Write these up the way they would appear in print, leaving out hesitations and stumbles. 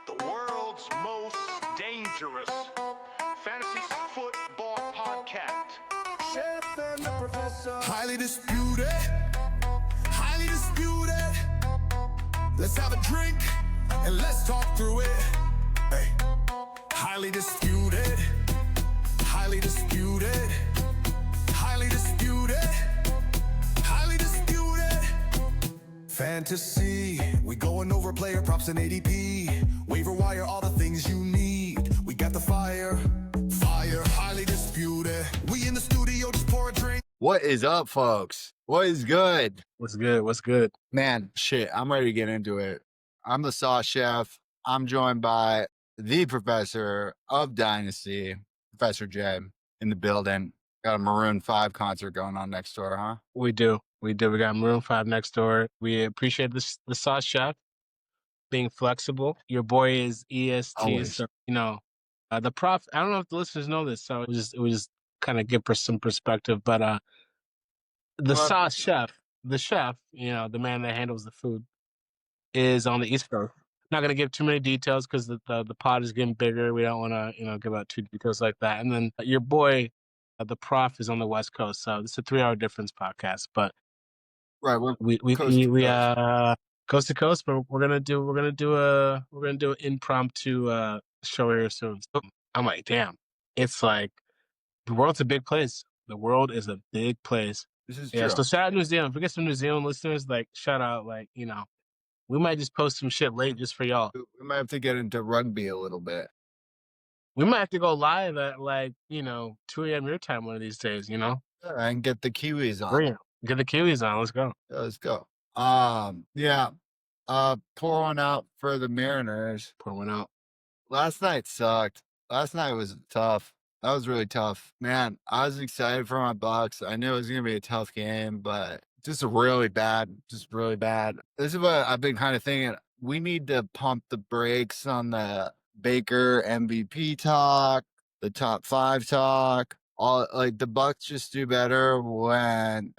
the world's most dangerous fantasy football podcast. Chef and the professor. Highly disputed. Highly disputed. Let's have a drink and let's talk through it. Hey. Highly disputed. Highly disputed. Highly disputed. Highly disputed. Fantasy. We going over player props and ADP. Waiver wire, all the things you need. We got the fire. Fire. Highly disputed. We in the studio, just pour a drink. What is up, folks? What is good? What's good? What's good? Man, shit, I'm ready to get into it. I'm the sauce chef. I'm joined by the professor of Dynasty, Professor J, in the building. Got a Maroon 5 concert going on next door, huh? We do. We got Maroon 5 next door. We appreciate the sauce chef being flexible. Your boy is EST. Always. So, the prof, I don't know if the listeners know this, so it was just kind of give some perspective. But the sauce chef, the chef, the man that handles the food, is on the East Coast. Not going to give too many details because the pod is getting bigger. We don't want to, give out too details like that. And then your boy, the prof, is on the West Coast. So it's a 3-hour difference podcast. But right, we're coast to coast. But we're gonna do an impromptu show here soon. So I'm like, damn, it's like the world's a big place. The world is a big place. This is Yeah. true. So shout out New Zealand. If we get some New Zealand listeners, like shout out, we might just post some shit late just for y'all. We might have to get into rugby a little bit. We might have to go live at 2 a.m. your time one of these days, Yeah, and get the Kiwis on. Brilliant. Get the Kiwis on. Let's go. Yeah, let's go. Pour one out for the Mariners. Pour one out. Last night sucked. Last night was tough. That was really tough. Man, I was excited for my Bucs. I knew it was going to be a tough game, but just really bad. This is what I've been kind of thinking. We need to pump the brakes on the Baker MVP talk, the top 5 talk. All the Bucs just do better when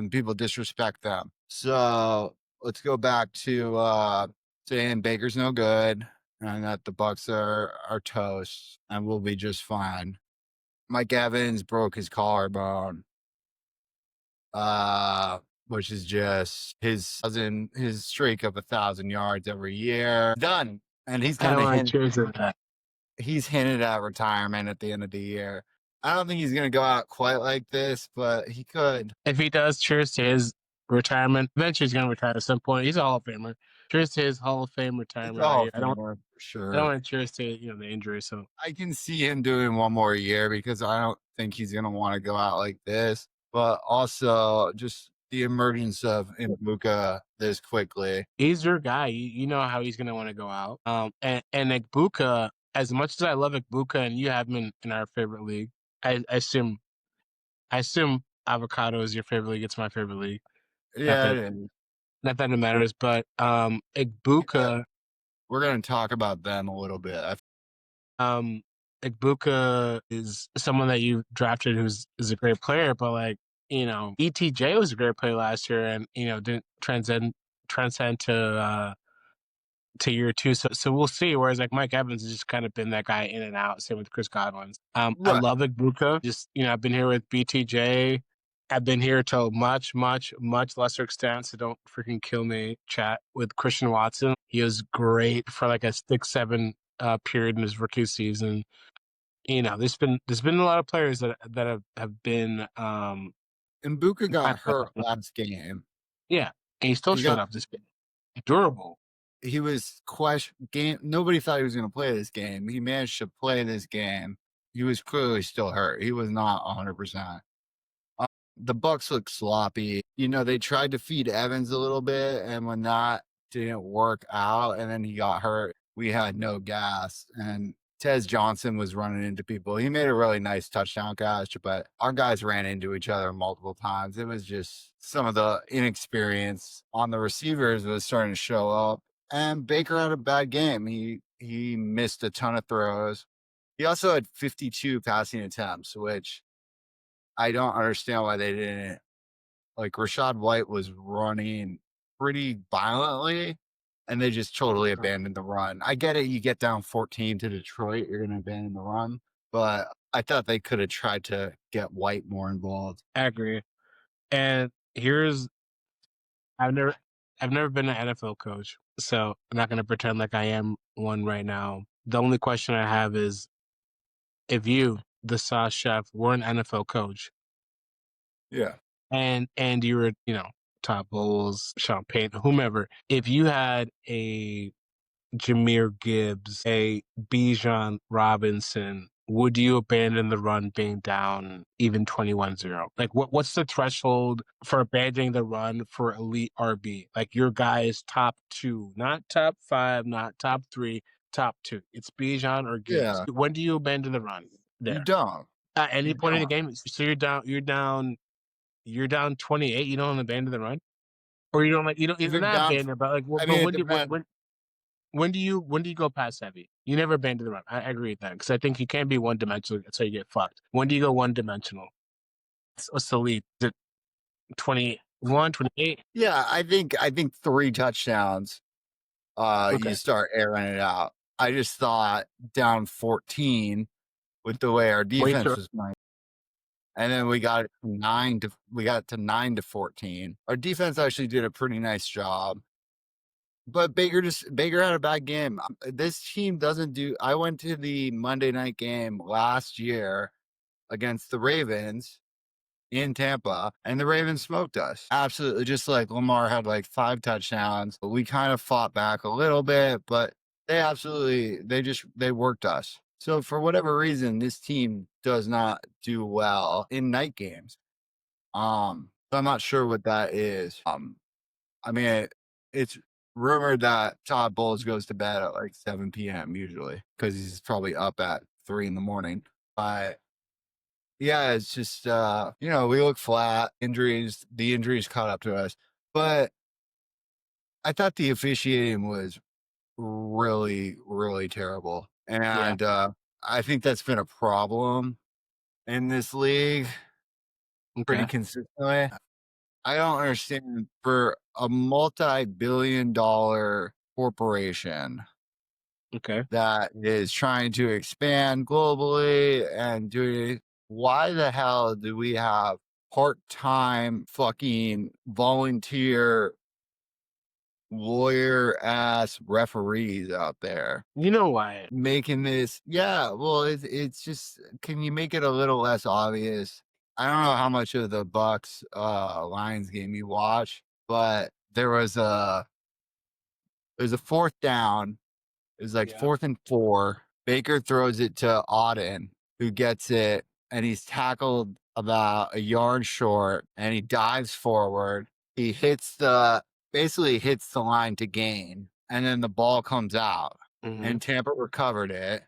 people disrespect them. So let's go back to saying Baker's no good and that the Bucs are toast and we'll be just fine. Mike Evans broke his collarbone, which is just his streak of 1,000 yards every year done, and he's kind of he's hinted at retirement at the end of the year. I don't think he's going to go out quite like this, but he could. If he does, cheers to his retirement. Eventually, he's going to retire at some point. He's a Hall of Famer. Cheers to his Hall of Fame retirement. I don't want to cheers to the injury. So I can see him doing one more year because I don't think he's going to want to go out like this. But also just the emergence of Ibuka this quickly. He's your guy. You know how he's going to want to go out. And Ibuka, as much as I love Ibuka and you have him in our favorite league, I assume Avocado is your favorite league. It's my favorite league. Yeah, not that it matters, but Ibuka. We're going to talk about them a little bit. Ibuka is someone that you drafted who's a great player, but ETJ was a great player last year and didn't transcend to year 2. So we'll see. Whereas Mike Evans has just kind of been that guy in and out. Same with Chris Godwin. Right. I love Ibuka. Just I've been here with BTJ. I've been here to a much, much, much lesser extent. So don't freaking kill me. Chat with Christian Watson. He was great for a 6-7 period in his rookie season. There's been a lot of players that have been. Ibuka got hurt last game. Yeah, and he still showed up this game. Durable. He was game. Nobody thought he was going to play this game. He managed to play this game. He was clearly still hurt. He was not 100%. The Bucs look sloppy. They tried to feed Evans a little bit, and when that didn't work out, and then he got hurt, we had no gas. And Tez Johnson was running into people. He made a really nice touchdown catch, but our guys ran into each other multiple times. It was just some of the inexperience on the receivers was starting to show up. And Baker had a bad game. He missed a ton of throws. He also had 52 passing attempts, which I don't understand why they didn't. Rashad White was running pretty violently and they just totally abandoned the run. I get it. You get down 14 to Detroit, you're going to abandon the run. But I thought they could have tried to get White more involved. I agree. And I've never been an NFL coach, so I'm not going to pretend like I am one right now. The only question I have is, if you, the sauce chef, were an NFL coach, Yeah. and you were, Todd Bowles, Sean Payton, whomever, if you had a Jahmyr Gibbs, a Bijan Robinson, would you abandon the run being down even 21-0? Like, what's the threshold for abandoning the run for elite RB? Like, your guy is top 2, not top 5, not top 3, top 2. It's Bijan or Gibbs. Yeah. When do you abandon the run? There. You don't. At any You point in the don't. game, so you're down 28. You don't abandon the run, or you don't you're you're not down- abandon, but like, I but mean, it when do depends. when do you go pass heavy? You never abandon the run. I agree with that, because I think you can't be one dimensional until you get fucked. When do you go one dimensional? What's the lead? Is it 21, 28? Yeah, I think 3 touchdowns. Okay. You start airing it out. I just thought down 14 with the way our defense was playing. And then we got it to 9 to 14. Our defense actually did a pretty nice job. But Baker had a bad game. This team doesn't do. I went to the Monday night game last year against the Ravens in Tampa, and the Ravens smoked us. Absolutely. Just like Lamar had like 5 touchdowns. We kind of fought back a little bit, but they worked us. So for whatever reason, this team does not do well in night games. I'm not sure what that is. I mean, it's rumored that Todd Bowles goes to bed at like 7 p.m. usually, because he's probably up at 3 a.m. But yeah, it's just we look flat. The injuries caught up to us. But I thought the officiating was really, really terrible. And I think that's been a problem in this league pretty consistently. I don't understand, for a multi-billion-dollar corporation that is trying to expand globally and doing, why the hell do we have part-time fucking volunteer lawyer-ass referees out there? You know why? Making this, well, it's just, can you make it a little less obvious? I don't know how much of the Bucs Lions game you watch, but there was a 4th down. It was like 4th and 4. Baker throws it to Auden, who gets it, and he's tackled about a yard short, and he dives forward. He basically hits the line to gain, and then the ball comes out, and Tampa recovered it,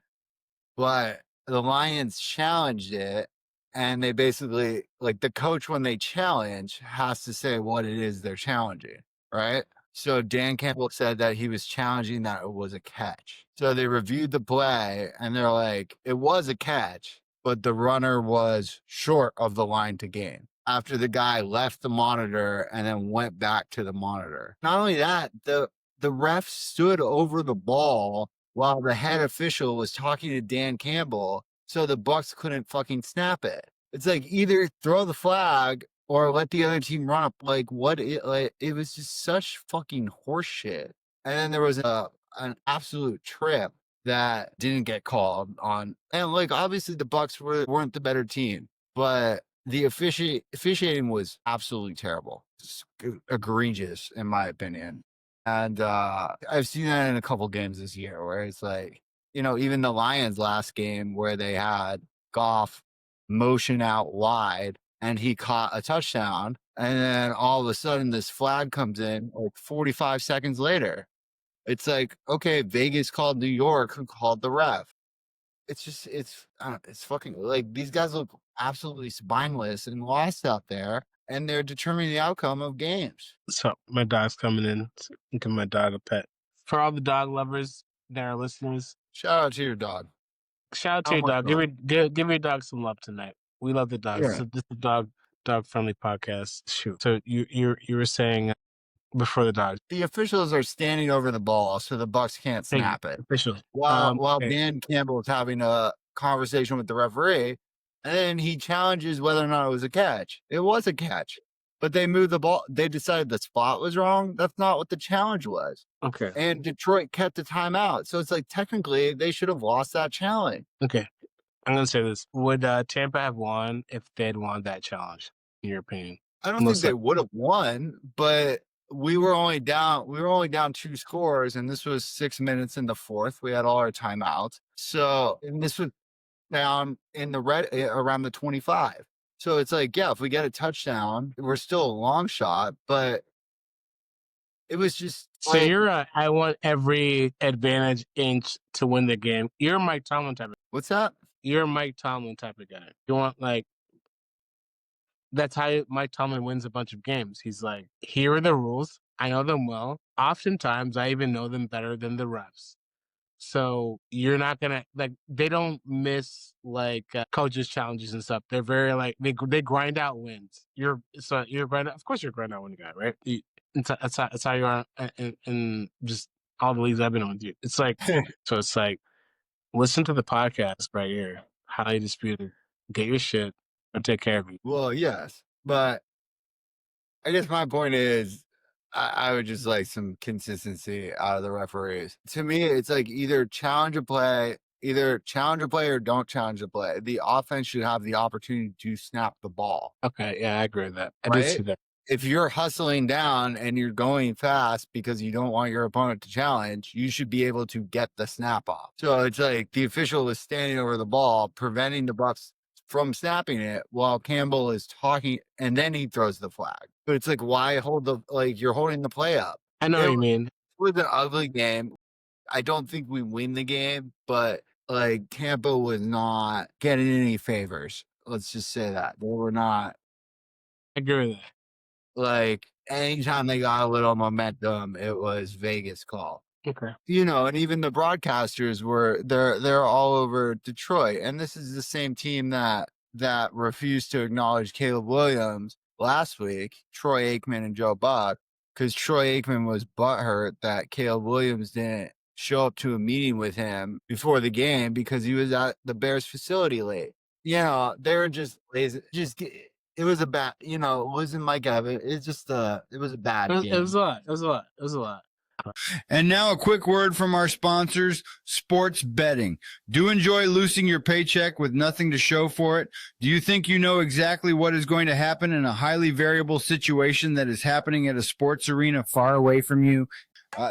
but the Lions challenged it. And they basically, like, the coach, when they challenge, has to say what it is they're challenging, right? So Dan Campbell said that he was challenging that it was a catch. So they reviewed the play, and they're like, it was a catch, but the runner was short of the line to gain, after the guy left the monitor and then went back to the monitor. Not only that, the ref stood over the ball while the head official was talking to Dan Campbell, so the Bucs couldn't fucking snap it. It's like, either throw the flag or let the other team run up. Like, it was just such fucking horseshit. And then there was an absolute trip that didn't get called on. And like, obviously the Bucs weren't the better team, but the officiating was absolutely terrible. Just egregious, in my opinion. And I've seen that in a couple games this year, where it's like, even the Lions last game, where they had Goff motion out wide and he caught a touchdown, and then all of a sudden this flag comes in like 45 seconds later. It's like, okay, Vegas called New York, who called the ref? It's just, it's fucking, like, these guys look absolutely spineless and lost out there, and they're determining the outcome of games. So my dog's coming in. So give my dog a pet. For all the dog lovers that are listeners, shout out to your dog. Shout out to your dog. Give your dog some love tonight. We love the dog. Yeah. This is a dog friendly podcast. Shoot. So you were saying before the Dodgers. The officials are standing over the ball, so the Bucs can't snap it. Officials. While Okay. Dan Campbell is having a conversation with the referee, and then he challenges whether or not it was a catch. It was a catch, but they moved the ball. They decided the spot was wrong. That's not what the challenge was. Okay. And Detroit kept the timeout. So it's like technically they should have lost that challenge. Okay. I'm going to say this. Would Tampa have won if they had won that challenge, in your opinion? I don't think they would have won, but we were only down 2 scores, and this was 6 minutes in the fourth. We had all our timeouts. So, and this was down in the red around the 25. So it's like, yeah, if we get a touchdown, we're still a long shot, but it was just So like, you're I want every advantage inch to win the game. You're a Mike Tomlin type of what's that? You're a Mike Tomlin type of guy. You want that's how Mike Tomlin wins a bunch of games. He's like, here are the rules. I know them well. Oftentimes, I even know them better than the refs. So you're not gonna they don't miss coaches challenges and stuff. They're very they grind out wins. You're grind out. Of course, you're grind out winning guy, right? That's how you are in just all the leagues I've been on with you. It's like so. It's like listen to the podcast right here. Highly disputed. Get your shit and take care of you. Well, yes, but I guess my point is I would just like some consistency out of the referees. To me, it's like either challenge a play or don't challenge the play. The offense should have the opportunity to snap the ball. Okay, yeah, I agree with that. I Right? did see that. If you're hustling down and you're going fast because you don't want your opponent to challenge, you should be able to get the snap off. So it's like the official is standing over the ball, preventing the Bucs from snapping it while Campbell is talking, and then he throws the flag. But it's like, why you're holding the play up? I know what you mean. It was an ugly game. I don't think we win the game, but Tampa was not getting any favors. Let's just say that. They were not. I agree with that. Anytime they got a little momentum, it was Vegas call. Okay. And even the broadcasters they're all over Detroit. And this is the same team that refused to acknowledge Caleb Williams last week, Troy Aikman and Joe Buck, because Troy Aikman was butthurt that Caleb Williams didn't show up to a meeting with him before the game because he was at the Bears facility late. They were just lazy. It was a bad, it wasn't Mike Evans. It's just it was a bad game. It was a lot. And now a quick word from our sponsors, sports betting. Do you enjoy losing your paycheck with nothing to show for it? Do you think you know exactly what is going to happen in a highly variable situation that is happening at a sports arena far away from you?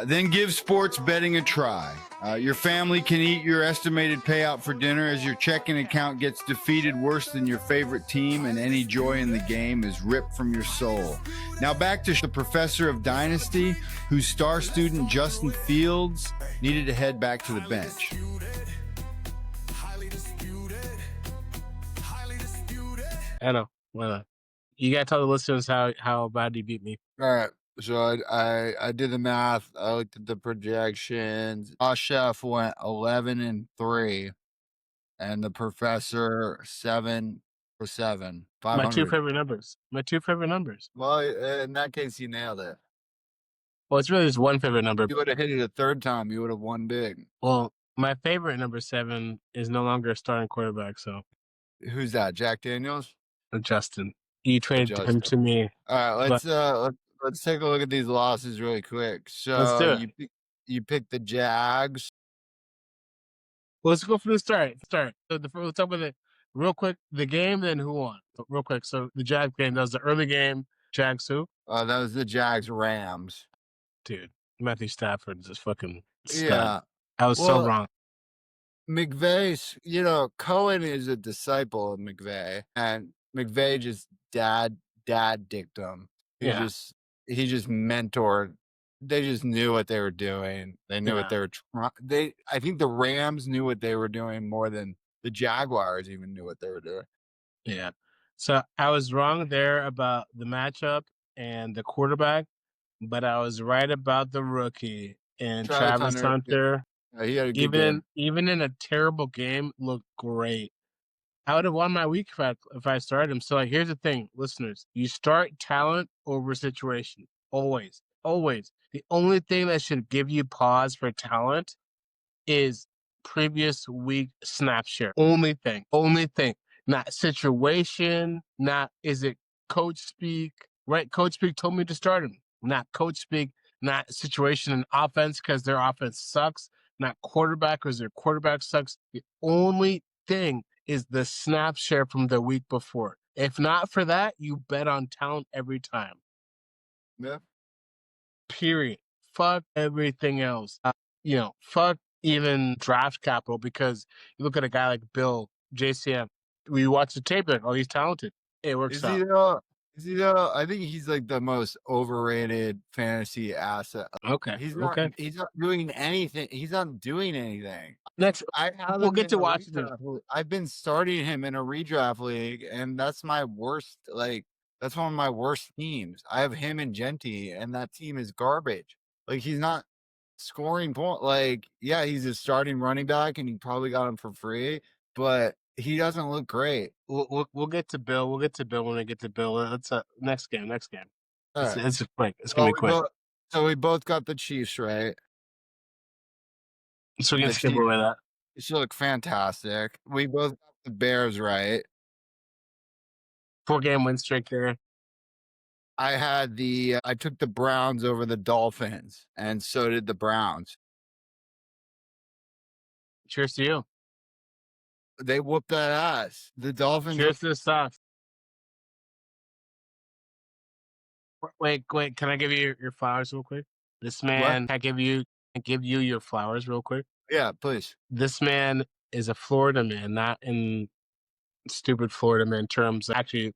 Then give sports betting a try. Your family can eat your estimated payout for dinner as your checking account gets defeated worse than your favorite team, and any joy in the game is ripped from your soul. Now back to the professor of Dynasty, whose star student Justin Fields needed to head back to the bench. I know. Well, you gotta tell the listeners how bad he beat me. All right. So I did the math. I looked at the projections. Chef went 11-3, and the professor 7 for 7. 500. My two favorite numbers. Well, in that case, you nailed it. Well, it's really just one favorite number. If you would have hit it a third time, you would have won big. Well, my favorite number 7 is no longer a starting quarterback. So who's that? Jack Daniels? Justin. You traded him to me. All right, let's take a look at these losses really quick. So let's do it. You picked the Jags. Well, let's go from the start. So we'll talk about it real quick. The game, then who won? Real quick. So the Jags game, that was the early game. Jags who? That was the Jags Rams. Dude, Matthew Stafford is just fucking stud. Yeah. I was so wrong. McVay's, Cohen is a disciple of McVay, and McVay just dad dictum. He just mentored. They just knew what they were doing. They knew what they were trying. I think the Rams knew what they were doing more than the Jaguars even knew what they were doing. Yeah. So I was wrong there about the matchup and the quarterback, but I was right about the rookie and Travis Hunter. He had a good game. Even in a terrible game, looked great. I would have won my week if I started him. So here's the thing, listeners: you start talent over situation always. always. The only thing that should give you pause for talent is previous week snap share. Only thing. Not situation, not is it coach speak, right? Coach speak told me to start him. Not coach speak, not situation and offense because their offense sucks, not quarterback because their quarterback sucks. The only thing is the snap share from the week before. If not for that, you bet on talent every time. Yeah. Period. Fuck everything else. Fuck even draft capital because you look at a guy like Bill, JCM. We watch the tape, like, oh, he's talented. It works out. Is he though? I think he's like the most overrated fantasy asset. Okay. He's not doing anything. He's not doing anything. Next, I have we'll him get in to a Washington. redraft league. I've been starting him in a redraft league, and that's my worst. Like, that's one of my worst teams. I have him and Genty, and that team is garbage. Like, he's not scoring point. Like, yeah, he's a starting running back, and you probably got him for free, but he doesn't look great. We'll get to Bill. We'll get to Bill when we get to Bill. Let's next game. All right. It's quick. It's gonna be quick. So we both got the Chiefs, right? So we can skip away that. She look fantastic. We both got the Bears, right? 4-game win streak there. I took the Browns over the Dolphins, and so did the Browns. Cheers to you. They whooped that ass. The Dolphins. Cheers to the Sox. Wait. Can I give you your flowers real quick? This man, What? can I give you your flowers real quick? Yeah, please. This man is a Florida man, not in stupid Florida man terms. Actually,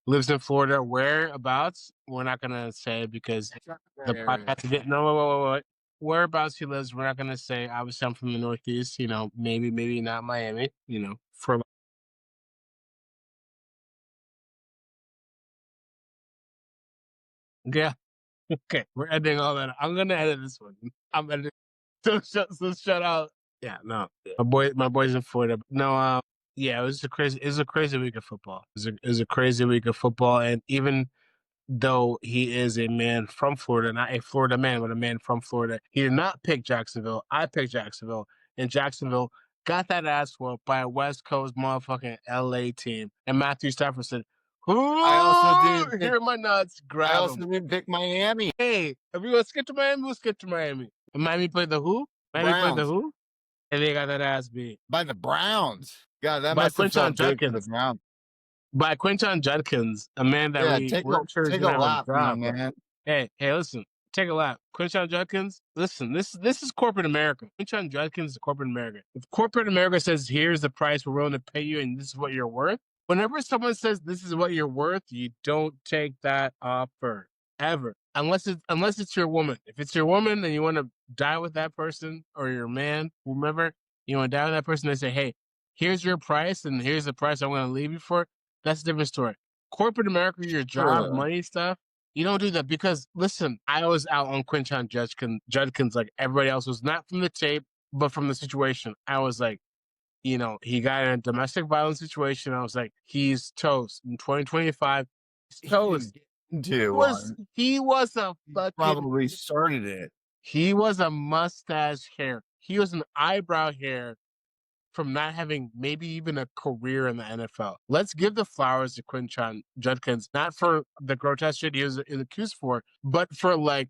lives in Florida. Whereabouts? We're not gonna say because the podcast didn't. No, wait. Whereabouts he lives, we're not gonna say. Obviously, I'm from the Northeast. Maybe not Miami. For yeah. Okay, we're editing all that. I'm gonna edit this one. I'm editing. So shut out. Yeah, no. My boy's in Florida. No, yeah, it was a crazy week of football. It was a crazy week of football, and even though he is a man from Florida, not a Florida man, but a man from Florida, he did not pick Jacksonville. I picked Jacksonville, and Jacksonville got that ass whooped by a West Coast motherfucking LA team. And Matthew Stafford said, I also didn't hear my nuts, grab I also him. didn't pick Miami. Hey, if we gonna skip to Miami, we'll skip to Miami. And Miami played the who? Played the who? And they got that ass beat. By the Browns. God, that By must have felt Quinton good for the Browns. By Quinton Judkins, a man that take a lap, my man. Hey, listen. Take a lap. Quinton Judkins, listen, this is corporate America. Quinton Judkins is corporate America. If corporate America says, here's the price we're willing to pay you and this is what you're worth, whenever someone says this is what you're worth, you don't take that offer. Ever. Unless it's your woman. If it's your woman and you want to die with that person, or your man, whomever, you want to die with that person, they say, hey, here's your price and here's the price I'm going to leave you for. That's a different story. Corporate America, your job, money stuff, you don't do that because, listen, I was out on Quinton Judkins like everybody else was, not from the tape, but from the situation. I was like, he got in a domestic violence situation. I was like, he's toast. In 2025, he's toast. He was a fucking... Probably started it. He was a mustache hair. He was an eyebrow hair from not having maybe even a career in the NFL. Let's give the flowers to Quinton Judkins, not for the grotesque shit he was accused for, but for like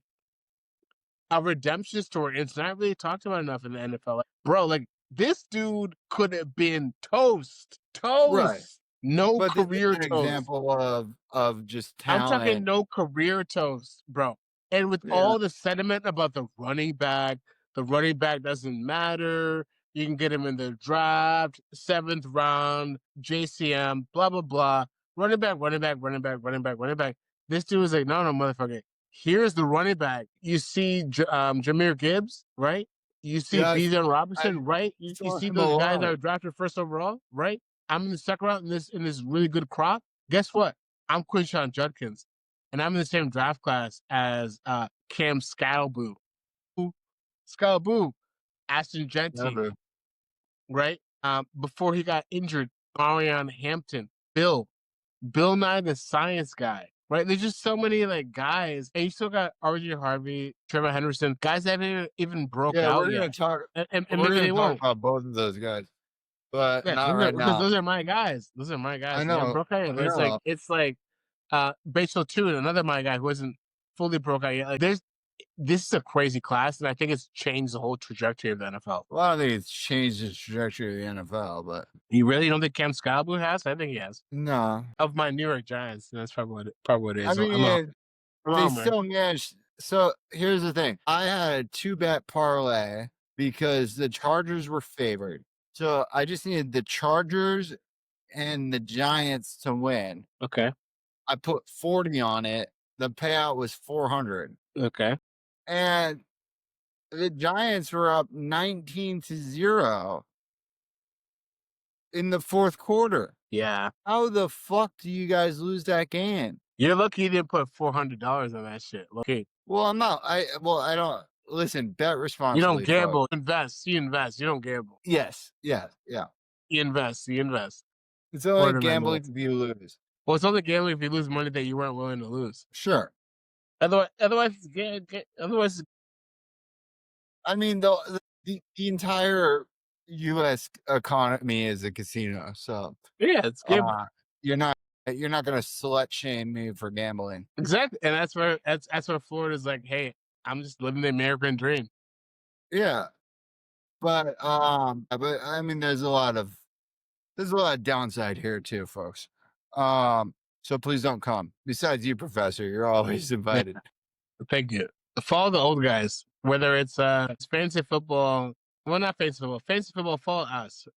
a redemption story. It's not really talked about enough in the NFL. Bro, like this dude could have been toast. Right. No but career this is an toast. Example of just talent. I'm talking no career toast, bro. And with all the sentiment about the running back doesn't matter. You can get him in the draft, 7th round, JCM, blah, blah, blah. Running back. This dude is like, no, motherfucker. Here's the running back. You see Jahmyr Gibbs, right? You see Bijan Robinson, right? You see those guys that are drafted first overall, right? I'm in the second round in this really good crop. Guess what? I'm Quinton Judkins, and I'm in the same draft class as Cam Scalaboo. Ashton Genty, right? Before he got injured, Marion Hampton, Bill Nye the science guy, right? There's just so many like guys, and you still got RJ Harvey, Trevor Henderson, guys that haven't even broke Yeah, out we're gonna yet, talk. and We're maybe gonna they talk won't. about both of those guys, but Yeah, not right because now. those are my guys. Those are my guys. I They haven't know. broke out yet. I know. It's like Rachel too, another my guy who hasn't fully broke out yet. Like this is a crazy class, and I think it's changed the whole trajectory of the NFL. Well, I don't think it's changed the trajectory of the NFL, but You really don't think Cam Scalaboo has? I think he has. no. Of my New York Giants, and that's probably what it I is. mean, I'm they on, man. still managed. So here's the thing: I had a 2-bet parlay because the Chargers were favored. So I just needed the Chargers and the Giants to win. Okay. I put 40 on it. The payout was 400. Okay. And the Giants were up 19-0 in the fourth quarter. Yeah. How the fuck do you guys lose that game? You're lucky you didn't put $400 on that shit. Okay. Well, I'm not. I don't listen. Bet You responsibly. don't gamble. Folks. Invest. You invest. You don't gamble. Yes. Yeah. Yeah. You invest. You invest. It's only Word of my gambling mouth. if you lose. Well, it's only gambling if you lose money that you weren't willing to lose. Sure. Otherwise, otherwise, I mean, the entire U.S. economy is a casino, so yeah, it's gambling. You're not gonna slut shame me for gambling. Exactly, and that's where Florida's like, hey, I'm just living the American dream. Yeah, but I mean, there's a lot of downside here too, folks. So please don't come. Besides you, Professor, you're always invited. Thank you. Follow the old guys, whether it's fantasy football. Well, not fantasy football. Follow us.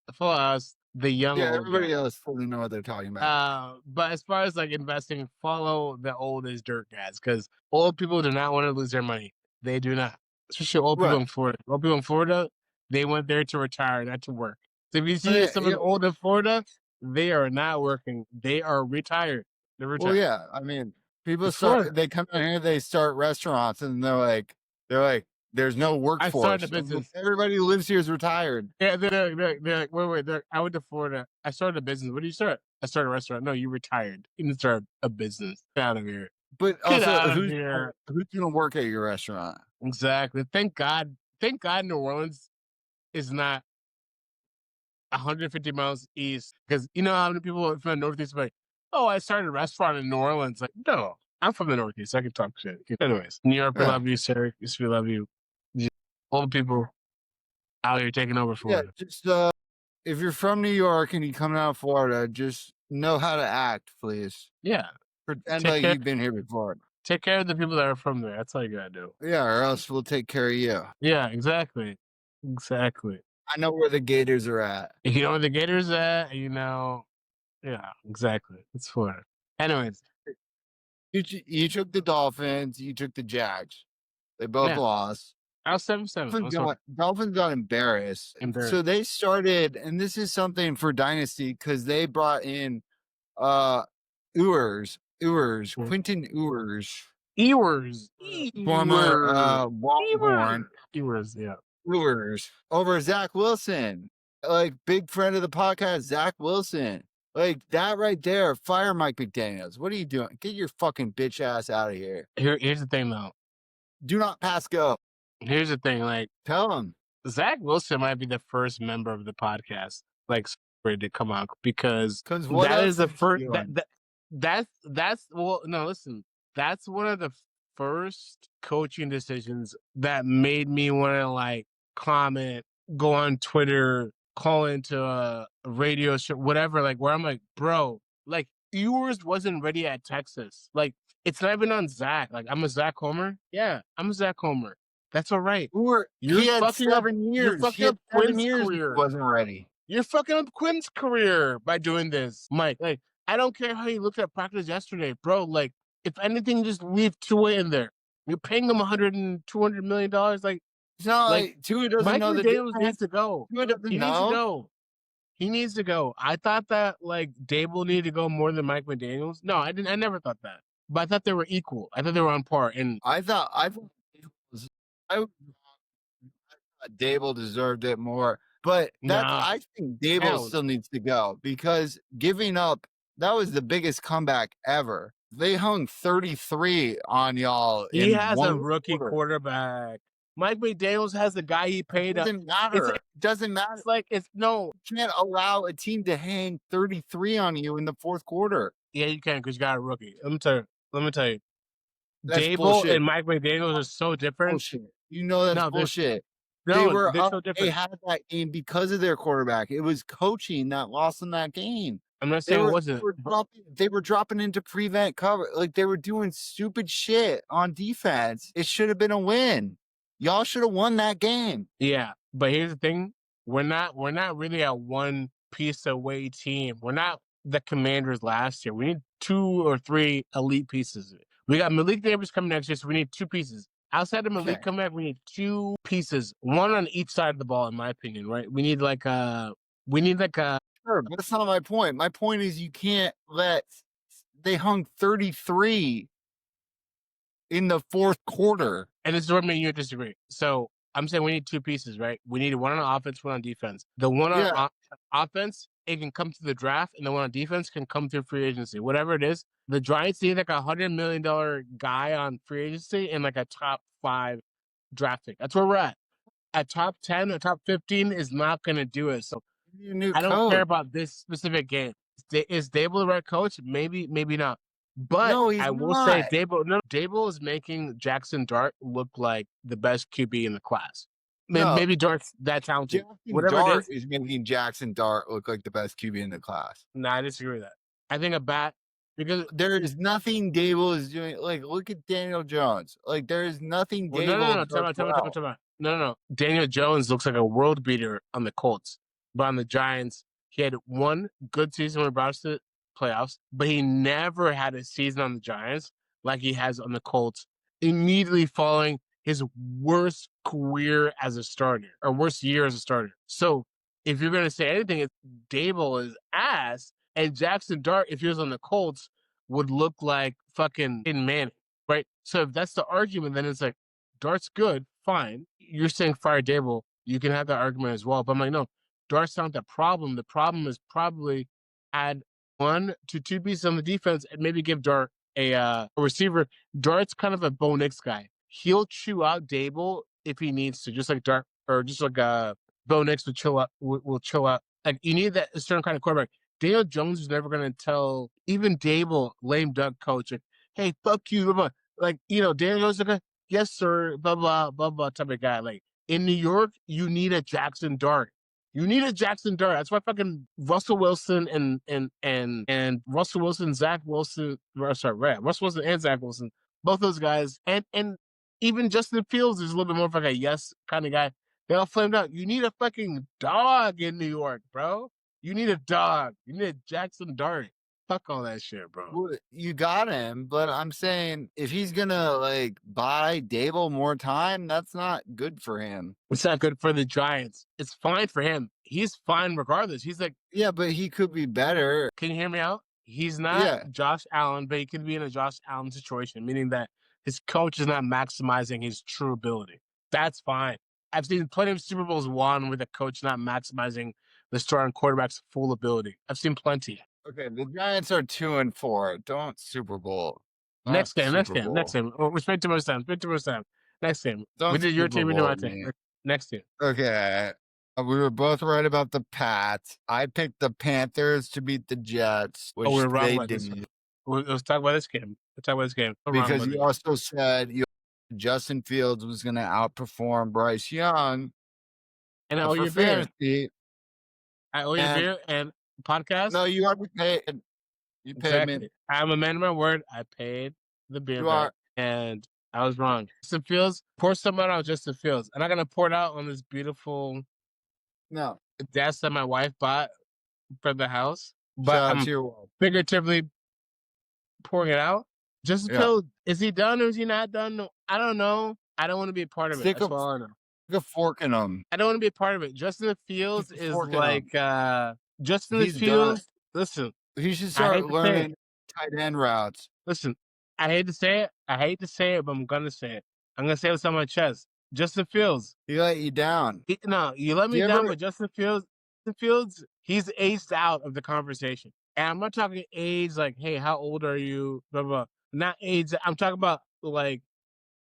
The young. Yeah, everybody else fully know what they're talking about. But as far as like investing, follow the old as dirt guys, because old people do not want to lose their money. They do not, especially old people in Florida. Old people in Florida, they went there to retire, not to work. So if you see someone old in Florida, they are not working. They are retired. They're retired. Well, yeah. I mean, people they come in here, they start restaurants, and they're like, there's no workforce. I started a business. Everybody who lives here is retired. Yeah, they're like, wait. I went to Florida. I started a business. What did you start? I started a restaurant. No, you retired. You didn't start a business. Get out of here. But also, who's gonna work at your restaurant? Exactly. Thank God New Orleans is not 150 miles east, because you know how many people from the Northeast are like, oh, I started a restaurant in New Orleans. Like, no, I'm from the Northeast. I can talk shit. Anyways, New York, we love you. Syracuse, we love you. All the people out here taking over Florida. Yeah, just if you're from New York and you come out of Florida, just know how to act, please. Yeah. Pretend like you've been here before. Take care of the people that are from there. That's all you gotta do. Yeah, or else we'll take care of you. Yeah, exactly. Exactly. I know where the Gators are at. You know where the Gators at, you know. Yeah, exactly. It's Florida. Anyways. You took the Dolphins, you took the Jags. They both lost. I was 7-7. Dolphins got embarrassed. So they started, and this is something for Dynasty, because they brought in Quentin Ewers. Former Longhorn. Ewers over Zach Wilson. Like, big friend of the podcast, Zach Wilson. Like, that right there, fire Mike McDaniels. What are you doing? Get your fucking bitch ass out of here. Here's the thing, though. Do not pass go. Here's the thing, like, tell him. Zach Wilson might be the first member of the podcast, like, ready to come out, because that is the first. That's well, no, listen. That's one of the first coaching decisions that made me want to like comment, go on Twitter, call into a radio show, whatever. Like, where I'm like, bro, like, Ewers wasn't ready at Texas. Like, it's not even on Zach. Like, I'm a Zach Homer. Yeah, I'm a Zach Homer. That's all right. He had 7 years. You're fucking up Quinn's career. Wasn't ready. You're fucking up Quinn's career by doing this, Mike. Like, I don't care how you looked at practice yesterday, bro. Like, if anything, just leave Tua in there. You're paying him $100 and $200 million. Like, it's not like Tua doesn't Mike know McDaniels needs to go. Tua doesn't He needs to go. He needs to go. I thought that like Dable needed to go more than Mike McDaniels. No, I didn't. I never thought that. But I thought they were equal. I thought they were on par. And I thought Dable deserved it more. But I think Dable still needs to go, because giving up, that was the biggest comeback ever. They hung 33 on y'all He in has a one rookie quarter. quarterback. Mike McDaniels has the guy he paid. Doesn't matter. Doesn't matter. It's like it's no. You can't allow a team to hang 33 on you in the fourth quarter. Yeah, you can because you got a rookie. Let me tell you. That's Dable bullshit. and Mike McDaniels are so different. Bullshit. You know that's No, bullshit. No, they were they're up. so They different. had that game because of their quarterback. It was coaching that lost in that game. I'm not saying it wasn't. They were dropping into prevent cover. Like they were doing stupid shit on defense. It should have been a win. Y'all should have won that game. Yeah, but here's the thing: we're not really a one piece away team. We're not the Commanders last year. We need 2 or 3 elite pieces. We got Malik Davis coming next year, so we need 2 pieces. Outside of Malik coming back, we need 2 pieces, one on each side of the ball, in my opinion. Right? We need like a. Sure, but that's not my point. My point is you can't let. They hung 33 in the fourth quarter. And this is where me and you disagree. So I'm saying we need 2 pieces, right? We need one on offense, one on defense. The one on offense, it can come through the draft, and the one on defense can come through free agency. Whatever it is, the Giants need like $100 million guy on free agency and like a top 5 draft pick. That's where we're at. At top 10 or top 15 is not going to do it. So I don't care about this specific game. Is Dable the right coach? Maybe, maybe not. But no, I will say Dable is making Jackson Dart look like the best QB in the class. Maybe Dart's that talented. Whatever Dart is making Jackson Dart look like the best QB in the class. No, I disagree with that. I think because there is nothing Dable is doing. Like, look at Daniel Jones. Like, there is nothing Dable. No. Daniel Jones looks like a world beater on the Colts, but on the Giants, he had one good season when he brought us to playoffs, but he never had a season on the Giants like he has on the Colts, immediately following his worst career as a starter or worst year as a starter. So if you're going to say anything, it's Dable is ass, and Jackson Dart, if he was on the Colts, would look like fucking Manning, right? So if that's the argument, then it's like, Dart's good, fine. You're saying fire Dable, you can have that argument as well. But I'm like, no, Dart's not the problem. The problem is probably add 1 to 2 pieces on the defense and maybe give Dart a receiver. Dart's kind of a Bo Nix guy. He'll chew out Dable if he needs to, just like Dart or just like Bo Nix would chill out. Will chill out. Like you need that certain kind of quarterback. Daniel Jones is never going to tell even Dable, lame duck coach, like, hey, fuck you. Blah, blah. Like, Daniel Jones is like, yes, sir, blah, blah, blah, blah type of guy. Like in New York, you need a Jackson Dart. You need a Jackson Dart. That's why fucking Russell Wilson and Russell Wilson, Zach Wilson, Russell Wilson and Zach Wilson, both those guys, and even Justin Fields is a little bit more of like a yes kind of guy. They all flamed out. You need a fucking dog in New York, bro. You need a dog. You need a Jackson Dart. Fuck all that shit, bro. Well, you got him, but I'm saying if he's gonna like buy Dable more time, that's not good for him. It's not good for the Giants. It's fine for him. He's fine regardless. He's like, yeah, but he could be better. Can you hear me out? He's not Josh Allen, but he could be in a Josh Allen situation, meaning that his coach is not maximizing his true ability. That's fine. I've seen plenty of Super Bowls won with a coach not maximizing the starting quarterback's full ability. I've seen plenty. Okay, the Giants are 2-4. Don't Super Bowl. Next game. Oh, we spent too much time. Next game. We did your team, we did my team. Next game. Okay. We were both right about the Pats. I picked the Panthers to beat the Jets, which we're wrong they about this didn't. Let's talk about this game. Because you also said Justin Fields was going to outperform Bryce Young. And I owe you a beer. I owe you a beer and podcast. No, you already paid. You paid me. I'm a man of my word. I paid the beer back, and I was wrong. Justin Fields, pour some out on Justin Fields. I'm not gonna pour it out on this beautiful desk that my wife bought for the house, but I'm figuratively pouring it out. Justin Fields, is he done or is he not done? No, I don't know. I don't want to be a part of it. That's all I know. Stick a fork in him. I don't want to be a part of it. Justin Fields is like Justin Fields. Listen, he should start learning tight end routes. Listen, I hate to say it, but I'm gonna say it. I'm gonna say what's on my chest. Justin Fields. He let you down. You let me down, but Justin Fields, he's aced out of the conversation. And I'm not talking age like, hey, how old are you? Blah, blah. Not age. I'm talking about like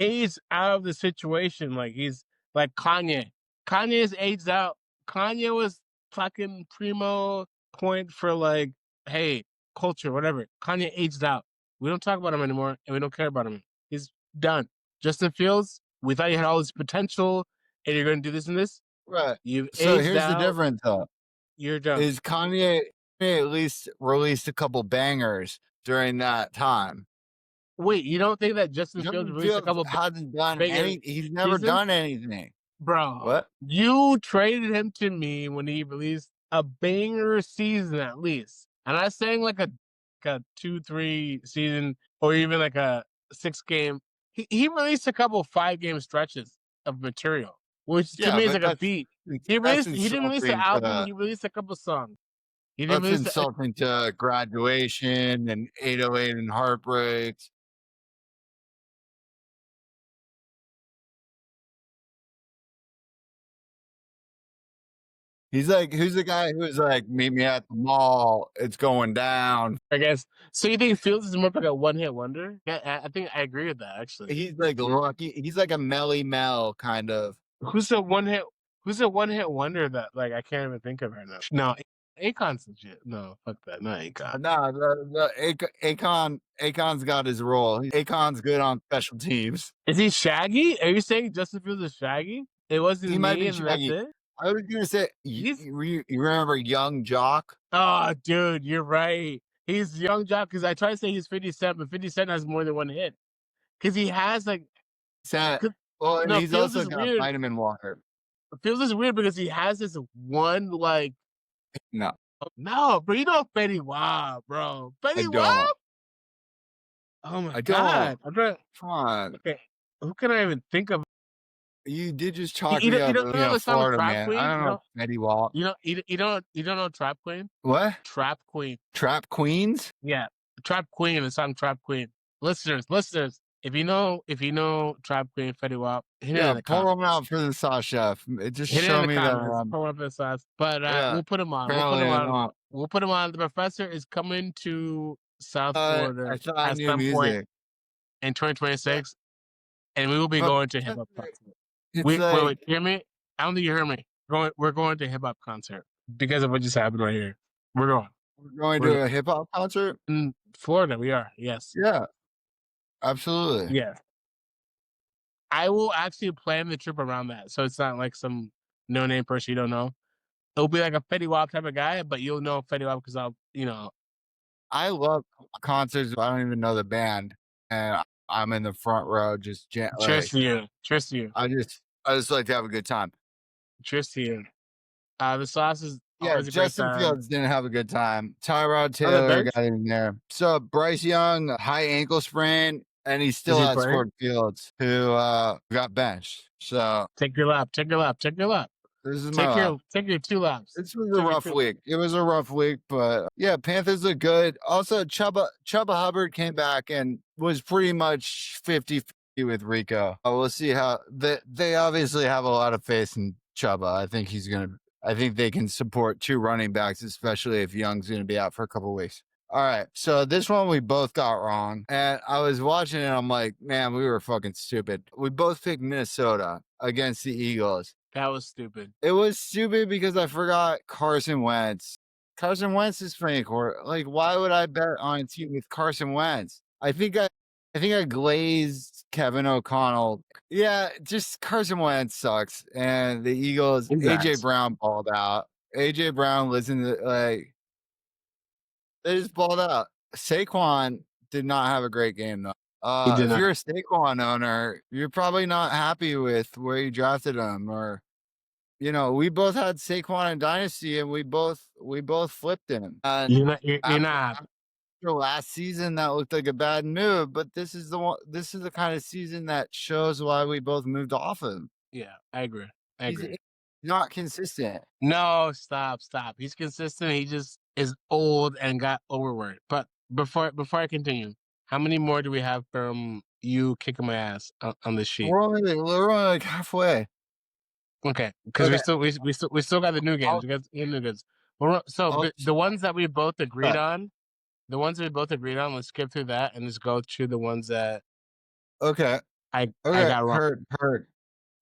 age out of the situation. Like he's like Kanye. Kanye is aged out. Kanye was fucking primo point for like, hey, culture, whatever. Kanye aged out. We don't talk about him anymore, and we don't care about him. He's done. Justin Fields, we thought you had all this potential, and you're going to do this and this. Right. You've So aged here's the out. difference, though. You're done. Is Kanye at least released a couple bangers during that time? Wait, you don't think that Justin Fields released a couple hasn't done big any? He's never seasons? done anything. Bro, What? you traded him to me when he released a banger season at least. I'm not saying like a 2-3 season or even like a 6-game. He released a couple 5-game stretches of material, which to me is like a beat. He didn't release an album, he released a couple songs. That's insulting to Graduation and 808 and Heartbreaks. He's like, who's the guy who's like, meet me at the mall, it's going down. I guess. So you think Fields is more like a one-hit wonder? Yeah, I think I agree with that actually. He's like lucky. He's like a Melly Mel kind of. Who's a one-hit wonder that like I can't even think of right now? No, Akon's legit. No, fuck that. Not Akon. No, Akon's got his role. Akon's good on special teams. Is he Shaggy? Are you saying Justin Fields is Shaggy? It wasn't He me might be and Shaggy. that's it? I was gonna say, you remember Young Jock? Oh, dude, you're right. He's Young Jock because I try to say he's 50 Cent, but 50 Cent has more than one hit. Because he has like. Well, and he's Fields also got weird. vitamin water. Fields is weird because he has this one like. No, bro, you know Fetty Wap, bro. Fetty Wap? Oh my god. I'm trying. Come on. Okay. Who can I even think of? You did just talk me up of Florida, man. I don't know Fetty Wap. You don't know Trap Queen? What? Trap Queen. Trap Queens? Yeah. Trap Queen, the song Trap Queen. Listeners, if you know Trap Queen, Fetty Wap, hit it in the pull comments. them out for the sauce chef. Just hit show it in me the that. Comments. Pull up the sauce. But we'll put them on. We'll put them on. The professor is coming to South Florida at some point in 2026, and we will be going to hip hop concert. Wait, hear me? I don't think you heard me. We're going to hip hop concert because of what just happened right here. We're going to a hip hop concert in Florida. We are, yes. Yeah, absolutely. Yeah, I will actually plan the trip around that, so it's not like some no-name person you don't know. It'll be like a Fetty Wap type of guy, but you'll know Fetty Wap because I love concerts. I don't even know the band, and I'm in the front row just cheers to you. Cheers to you. I just like to have a good time. Cheers to you. The sauce is Justin Fields didn't have a good time. Tyrod Taylor got in there. So Bryce Young, high ankle sprain, and he still has Ford Fields, who got benched. So take your lap. This is take your 2 laps. This was a rough week. It was a rough week, but yeah, Panthers look good. Also, Chuba Hubbard came back and was pretty much 50-50 with Rico. We'll see how they obviously have a lot of faith in Chuba. I think they can support 2 running backs, especially if Young's gonna be out for a couple of weeks. All right, so this one we both got wrong, and I was watching it. I'm like, man, we were fucking stupid. We both picked Minnesota against the Eagles. That was stupid. It was stupid because I forgot Carson Wentz. Carson Wentz is playing quarter. Like, why would I bet on a team with Carson Wentz? I think I glazed Kevin O'Connell. Yeah, just Carson Wentz sucks, and the Eagles. AJ Brown balled out. AJ Brown listened to they just balled out. Saquon did not have a great game though. If you're a Saquon owner, you're probably not happy with where you drafted him, or we both had Saquon in Dynasty, and we both flipped him. And you're not. Last season, that looked like a bad move, but this is the kind of season that shows why we both moved off him. Yeah, I agree. He's not consistent. No, stop. He's consistent. He just is old and got overworked. But before I continue, how many more do we have from you kicking my ass on this sheet? We're only like halfway. Okay, because we still got the new games. We got the new goods. Well, so Oh, the ones that we both agreed right. on, let's skip through that and just go to the ones that Okay. I Okay. got wrong. Heard.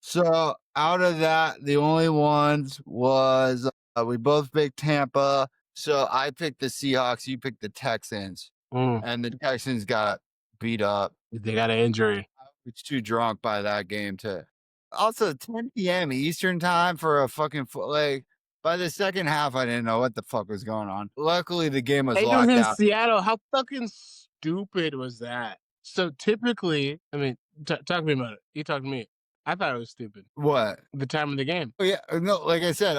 So out of that, the only ones was we both picked Tampa. So I picked the Seahawks. You picked the Texans, and the Texans got beat up. They got an injury. I was too drunk by that game to. Also, 10 p.m. Eastern time for a fucking like. By the second half, I didn't know what the fuck was going on. Luckily, the game was It was locked in out. Seattle. How fucking stupid was that? So typically, I mean, talk to me about it. You talk to me. I thought it was stupid. What? The time of the game. Oh, yeah, no, like I said,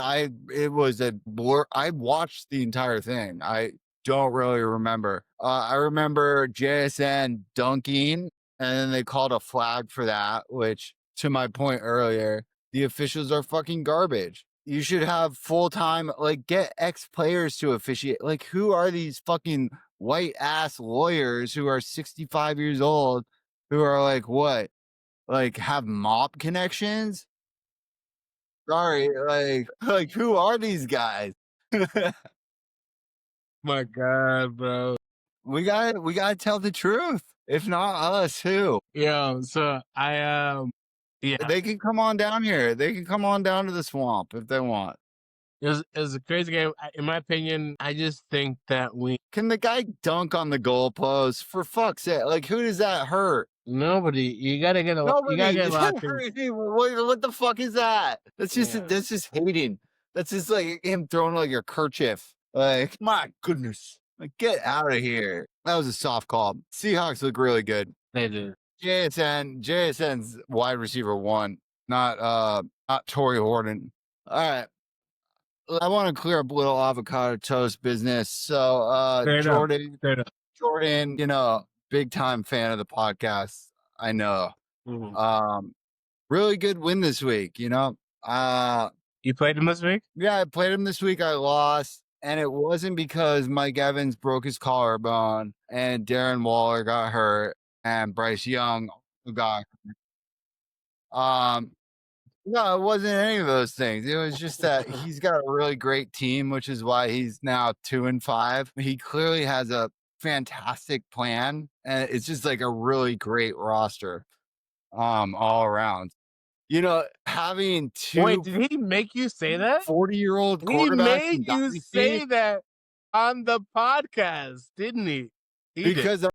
it was a blur. I watched the entire thing. I don't really remember. I remember JSN dunking, and then they called a flag for that, which, to my point earlier, the officials are fucking garbage. You should have full-time, like, get ex-players to officiate. Like, who are these fucking white-ass lawyers who are 65 years old who are like, what? Like, have mop connections? Sorry, like who are these guys? My God, bro. We gotta tell the truth. If not us, who? Yeah. So yeah, They can come on down here. They can come on down to the swamp if they want. it was a crazy game. In my opinion, I just think that Can the guy dunk on the goalpost? For fuck's sake, like who does that hurt? nobody. You gotta get Nobody. locked in. What the fuck is that? That's Yeah. just hating. That's just like him throwing like a kerchief. Like, my goodness. Like, get out of here. That was a soft call. Seahawks look really good. They did. JSN's wide receiver 1, not Torrey Horton. All right. I want to clear up a little avocado toast business. So Jordan, big time fan of the podcast. I know. Mm-hmm. Really good win this week, You played him this week? Yeah, I played him this week. I lost. And it wasn't because Mike Evans broke his collarbone and Darren Waller got hurt and Bryce Young got hurt. No, it wasn't any of those things. It was just that he's got a really great team, which is why he's now 2-5. He clearly has a fantastic plan, and it's just like a really great roster, all around. Having two. Wait, did he make you say that? 40-year-old quarterbacks. He made you say that on the podcast, didn't he? Because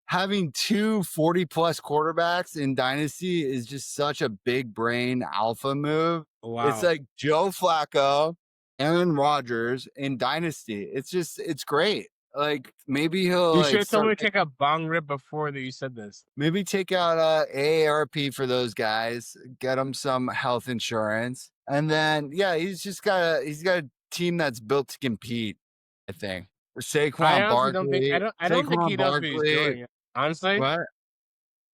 having 2 40-plus quarterbacks in Dynasty is just such a big brain alpha move. Wow. It's like Joe Flacco, Aaron Rodgers in Dynasty. It's great. Like, maybe he'll. You should have told me to take a bong rip before that you said this. Maybe take out AARP for those guys, get them some health insurance. And then, yeah, he's got a team that's built to compete, I think. Saquon Barkley. I don't think he knows what he's doing. Honestly, what?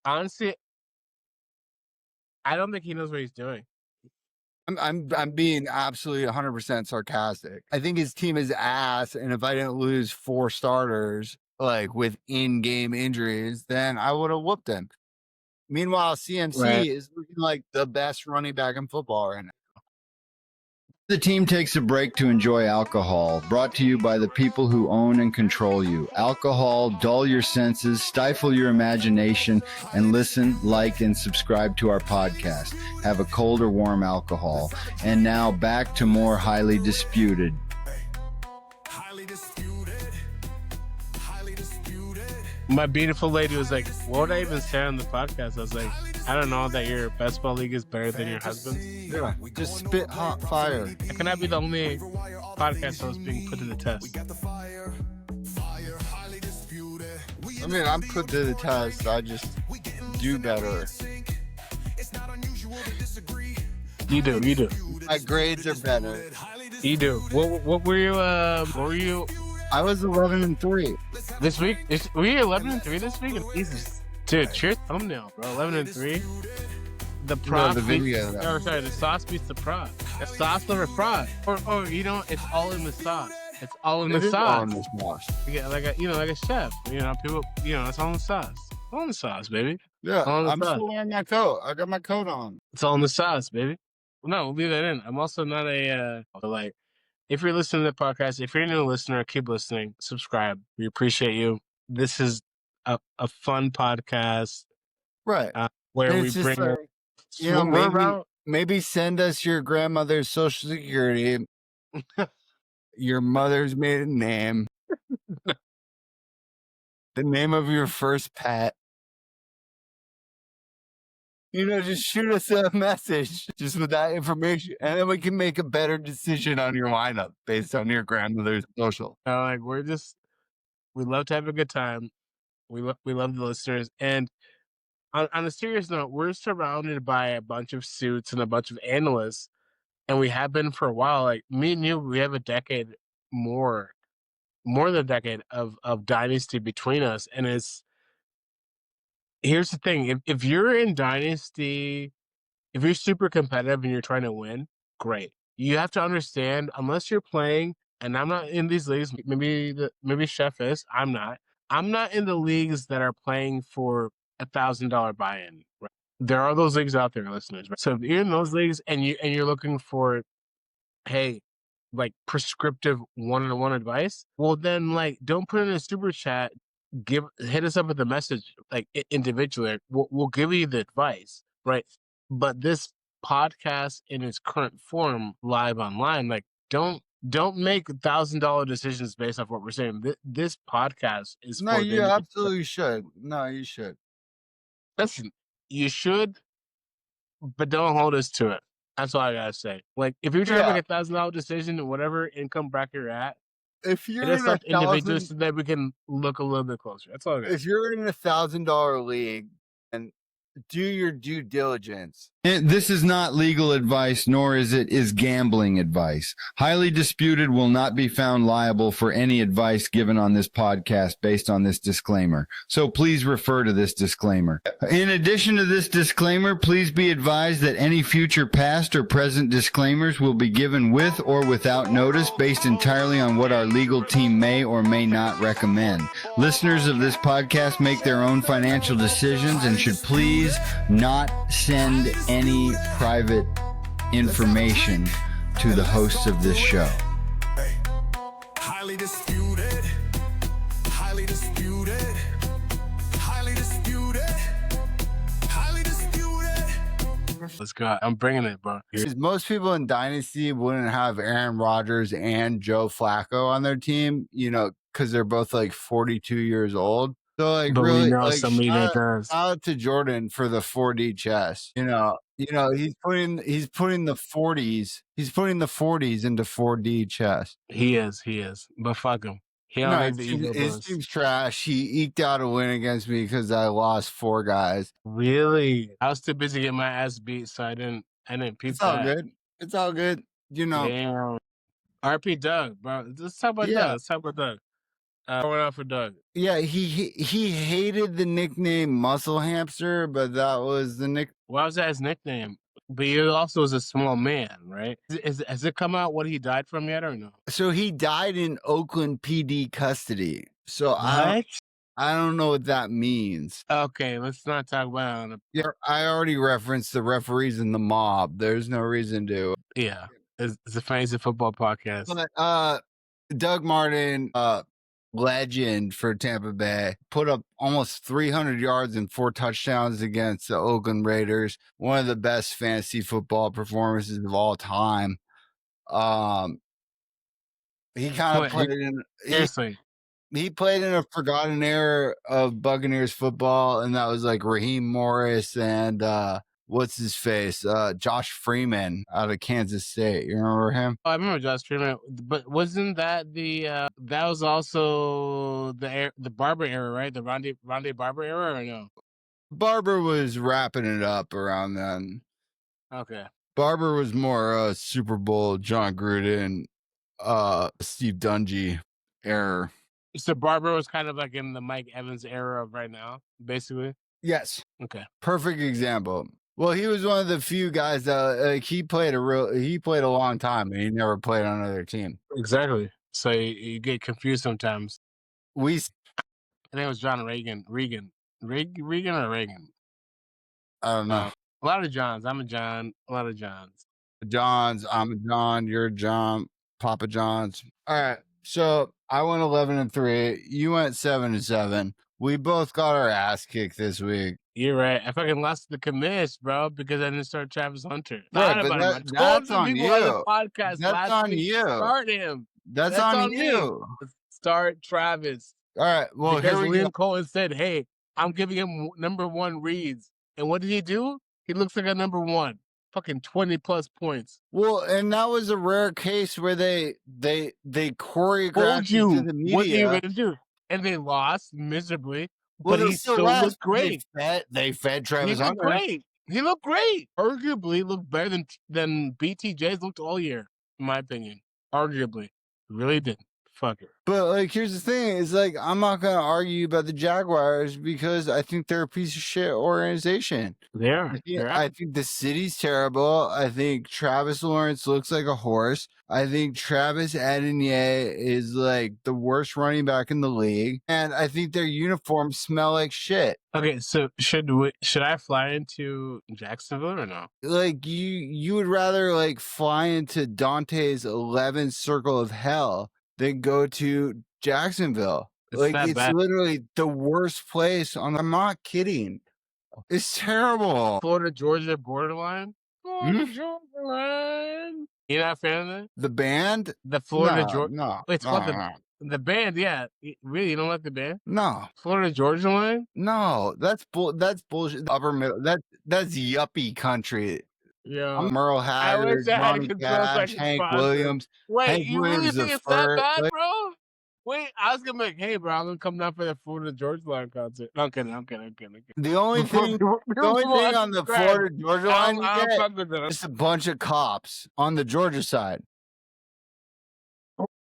Honestly, I don't think he knows what he's doing. I'm being absolutely 100% sarcastic. I think his team is ass, and if I didn't lose 4 starters like with in-game injuries, then I would have whooped him. Meanwhile, CMC is looking like the best running back in football right now. The team takes a break to enjoy alcohol, brought to you by the people who own and control you. Alcohol, dull your senses, stifle your imagination, and listen, like, and subscribe to our podcast. Have a cold or warm alcohol. And now back to more highly disputed. My beautiful lady was like, what would I even say on the podcast? I was like, I don't know that your basketball league is better than your husband's. Yeah, just spit hot fire. Can I be the only podcast host being put to the test? I mean, I'm put to the test. I just do better. You do. My grades are better. You do. What were you? I was 11-3 this week. Were you 11-3 this week? Jesus, dude, your thumbnail, bro. 11-3. The prop. The video. The sauce beats the prop. The sauce over prop. Or it's all in the sauce. It's all in the sauce. All in the sauce. Yeah, like a chef. People. It's all in the sauce. All in the sauce, baby. Yeah, I'm sauce. still wearing my coat. I got my coat on. It's all in the sauce, baby. No, we'll leave that in. I'm also not a if you're listening to the podcast, if you're a new listener, keep listening, subscribe. We appreciate you. This is a fun podcast, Right. where And we it's just bring like, you know, we're maybe about maybe send us your grandmother's social security, your mother's maiden name, the name of your first pet. You know, just shoot us a message just with that information, and then we can make a better decision on your lineup based on your grandmother's social. like we love to have a good time. We love the listeners, and on a serious note, we're surrounded by a bunch of suits and a bunch of analysts, and we have been for a while. Like me and you, we have a decade more than a decade of dynasty between us, and here's the thing: if you're in dynasty, if you're super competitive and you're trying to win, great. You have to understand, unless you're playing, and I'm not in these leagues. Maybe Chef is. I'm not. I'm not in the leagues that are playing for $1,000 buy-in. Right? There are those leagues out there, listeners. Right? So if you're in those leagues and you're looking for, hey, like prescriptive one-on-one advice, well then like don't put in a super chat. Hit us up with a message like individually. We'll give you the advice, right? But this podcast in its current form, live online, like don't make $1,000 decisions based off what we're saying. This podcast is No, for the you individual. absolutely should. No, you should. Listen, you should, but don't hold us to it. That's all I gotta say. Like, if you're trying to make $1,000 decision in whatever income bracket you're at, If hit you're us in a up individually thousand, so that we can look a little bit closer. That's all I got. if you're in a $1,000 league, and do your due diligence. This is not legal advice, nor is gambling advice. Highly Disputed will not be found liable for any advice given on this podcast based on this disclaimer. So please refer to this disclaimer. In addition to this disclaimer, please be advised that any future past or present disclaimers will be given with or without notice based entirely on what our legal team may or may not recommend. Listeners of this podcast make their own financial decisions and should please not send any private information to the hosts of this show. Hey, highly disputed, highly disputed, highly disputed, highly disputed. Let's go. I'm bringing it, bro. Because most people in Dynasty wouldn't have Aaron Rodgers and Joe Flacco on their team, you know, because they're both like 42 years old. So like But really, we know like somebody that does. shout out to Jordan for the 4D chess. You know, he's putting the 40s, he's putting the 40s into 4D chess. He is. But fuck him. He don't need the ego his boost. team's trash. He eked out a win against me because I lost 4 guys. Really? I was too busy getting my ass beat, so I didn't peep It's all that. good. It's all good. You know. Damn. RP Doug, bro. Let's talk about Doug. Going out for Doug. Yeah, he hated the nickname Muscle Hamster, but that was the nick. Why was that his nickname? But he also was a small man, right? Has it come out what he died from yet or no? So he died in Oakland PD custody. So What? I don't know what that means. Okay, let's not talk about it. Yeah, I already referenced the referees and the mob. There's no reason to. Yeah, it's a fantasy football podcast. But Doug Martin, legend for Tampa Bay, put up almost 300 yards and 4 touchdowns against the Oakland Raiders. One of the best fantasy football performances of all time. He kind of played in. Seriously. He played in a forgotten era of Buccaneers football, and that was like Raheem Morris and what's his face? Josh Freeman out of Kansas State. You remember him? Oh, I remember Josh Freeman, but wasn't that that was also the Barber era, right? The Rondé Barber era, or no? Barber was wrapping it up around then. Okay. Barber was more Super Bowl John Gruden, Steve Dungy era. So Barber was kind of like in the Mike Evans era of right now, basically. Yes. Okay. Perfect example. Well, he was one of the few guys that he played a long time, and he never played on another team. Exactly. So you get confused sometimes. I think it was John Reagan or Reagan. I don't know. A lot of Johns. I'm a John. A lot of Johns. Johns. I'm a John. You're a John. Papa John's. All right. So I went 11-3. You went 7-7. We both got our ass kicked this week. You're right. I fucking lost the commish, bro, because I didn't start Travis Hunter. Right, Thought but about him. I that's told on the people on the you. podcast That's last on week you. to start him. That's on me. you. Start Travis. All right. Well, because here we Liam go. Cohen said, hey, I'm giving him number 1 reads. And what did he do? He looks like a number 1. Fucking 20+ points. Well, and that was a rare case where they choreographed Told you to the media. what they were going to do. And they lost miserably. Well, but he still looked great. They fed Travis He looked Hunter. great. He looked great. Arguably looked better than BTJ's looked all year, in my opinion. Arguably. Really did. Fuck her. But like, here's the thing: is like, I'm not gonna argue about the Jaguars because I think they're a piece of shit organization. They are. I think the city's terrible. I think Travis Lawrence looks like a horse. I think Travis Etienne is like the worst running back in the league, and I think their uniforms smell like shit. Okay, so should I fly into Jacksonville or no? Like, you would rather like fly into Dante's 11th circle of hell than go to Jacksonville. It's bad. Literally the worst place I'm not kidding. It's terrible. Florida, Georgia borderline? Florida, Georgia line. You're not a fan of that? The band? The Florida, Georgia? No. Wait, it's called the band, yeah. Really, you don't like the band? No. Florida, Georgia line? No, that's bullshit. Upper middle. That's yuppie country. Yeah. Merle Haggard, Johnny Cash, Hank Williams. Wait, Hank you Williams really think it's first, that bad, bro? Wait, I was gonna be like, hey, bro, I'm gonna come down for the Florida Georgia line concert. No, I'm kidding. The only thing on the Florida Georgia line you get is a bunch of cops on the Georgia side.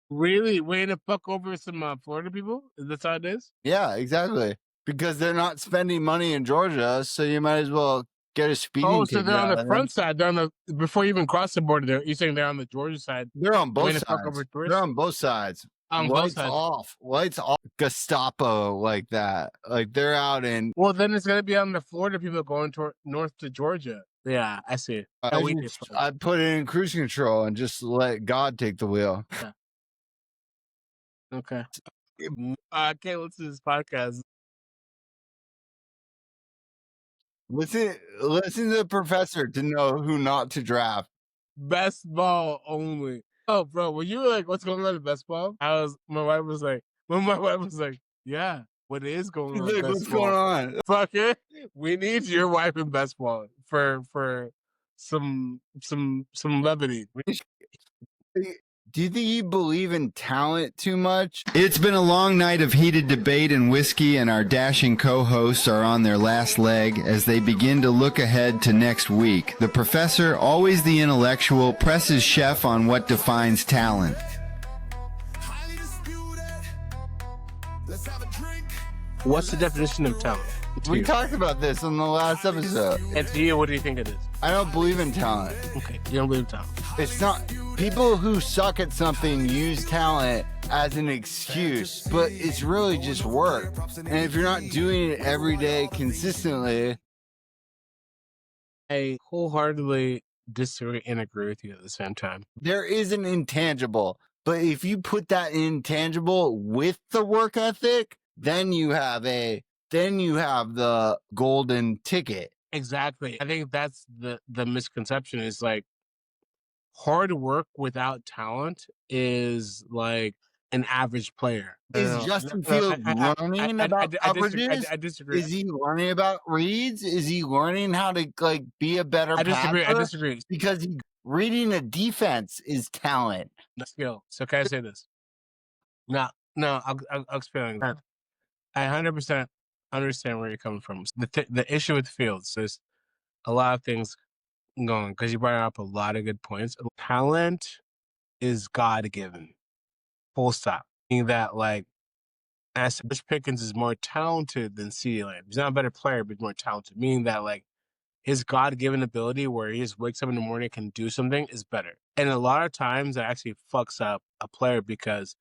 Really? Waiting to fuck over some Florida people? Is that how it is? Yeah, exactly. Because they're not spending money in Georgia, so you might as well get a speeding ticket. Oh, so they're on the front side. They're on the before you even cross the border. You're saying they're on the Georgia side? They're on both sides. They're on both sides. Lights off. Gestapo like that. Like they're out in. Well, then it's gonna be on the Florida people going north to Georgia. Yeah, I see. I'd put it in cruise control and just let God take the wheel. Yeah. Okay. I can't listen to this podcast. Listen to the professor to know who not to draft. Best ball only. Oh, bro, when you were like, "What's going on in best ball?" My wife was like, "Yeah, what is going on?" Like, what's going on? Fuck it. We need your wife in best ball for some levity. Do you think you believe in talent too much? It's been a long night of heated debate and whiskey, and our dashing co-hosts are on their last leg as they begin to look ahead to next week. The professor, always the intellectual, presses Chef on what defines talent. What's the definition of talent? We talked about this in the last episode. And to you, what do you think it is? I don't believe in talent. Okay, you don't believe in talent. It's not. People who suck at something use talent as an excuse, but it's really just work. And if you're not doing it every day consistently. I wholeheartedly disagree and agree with you at the same time. There is an intangible, but if you put that intangible with the work ethic, then you have the golden ticket. Exactly. I think that's the misconception is like hard work without talent is like an average player. Is Justin Fields learning about coverages? I disagree. Is he learning about reads? Is he learning how to like be a better passer? I disagree. Because reading a defense is talent. The skill. So can I say this? No, I'll explain that. I 100% understand where you're coming from. The issue with Fields is a lot of things going because you brought up a lot of good points. Talent is God-given. Full stop. Meaning that like as Bush Pickens is more talented than CeeDee Lamb. He's not a better player, but more talented. Meaning that like his God-given ability where he just wakes up in the morning and can do something is better. And a lot of times it actually fucks up a player because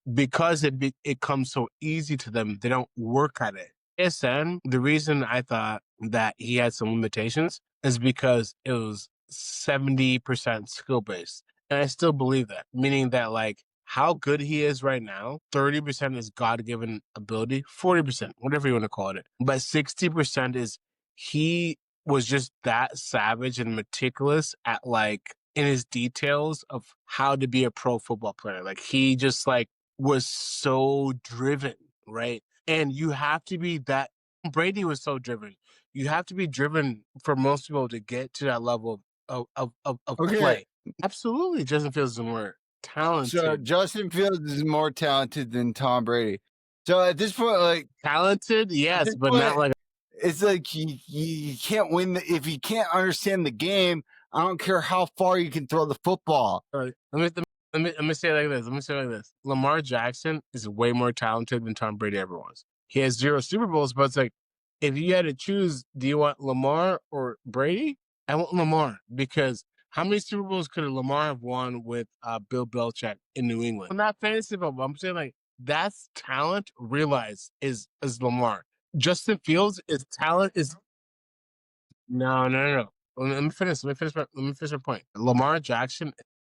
it comes so easy to them, they don't work at it. ASN, the reason I thought that he had some limitations is because it was 70% skill-based. And I still believe that, meaning that like how good he is right now, 30% is God-given ability, 40%, whatever you want to call it. But 60% is he was just that savage and meticulous at like in his details of how to be a pro football player. Like he just like was so driven, right? And you have to be that. Brady was so driven. You have to be driven for most people to get to that level of Okay. play. Absolutely, Justin Fields is more So talented. Justin Fields is more talented than Tom Brady. So at this point, like Talented, yes, this but point, not like. it's like you can't win if you can't understand the game. I don't care how far you can throw the football. Let me say it like this. Let me say it like this. Lamar Jackson is way more talented than Tom Brady ever was. He has 0 Super Bowls, but it's like if you had to choose, do you want Lamar or Brady? I want Lamar because how many Super Bowls could Lamar have won with Bill Belichick in New England? Not fantasy football. I'm saying like that's talent realized is Lamar. Justin Fields is talent is no. Let me finish. Let me finish my point. Lamar Jackson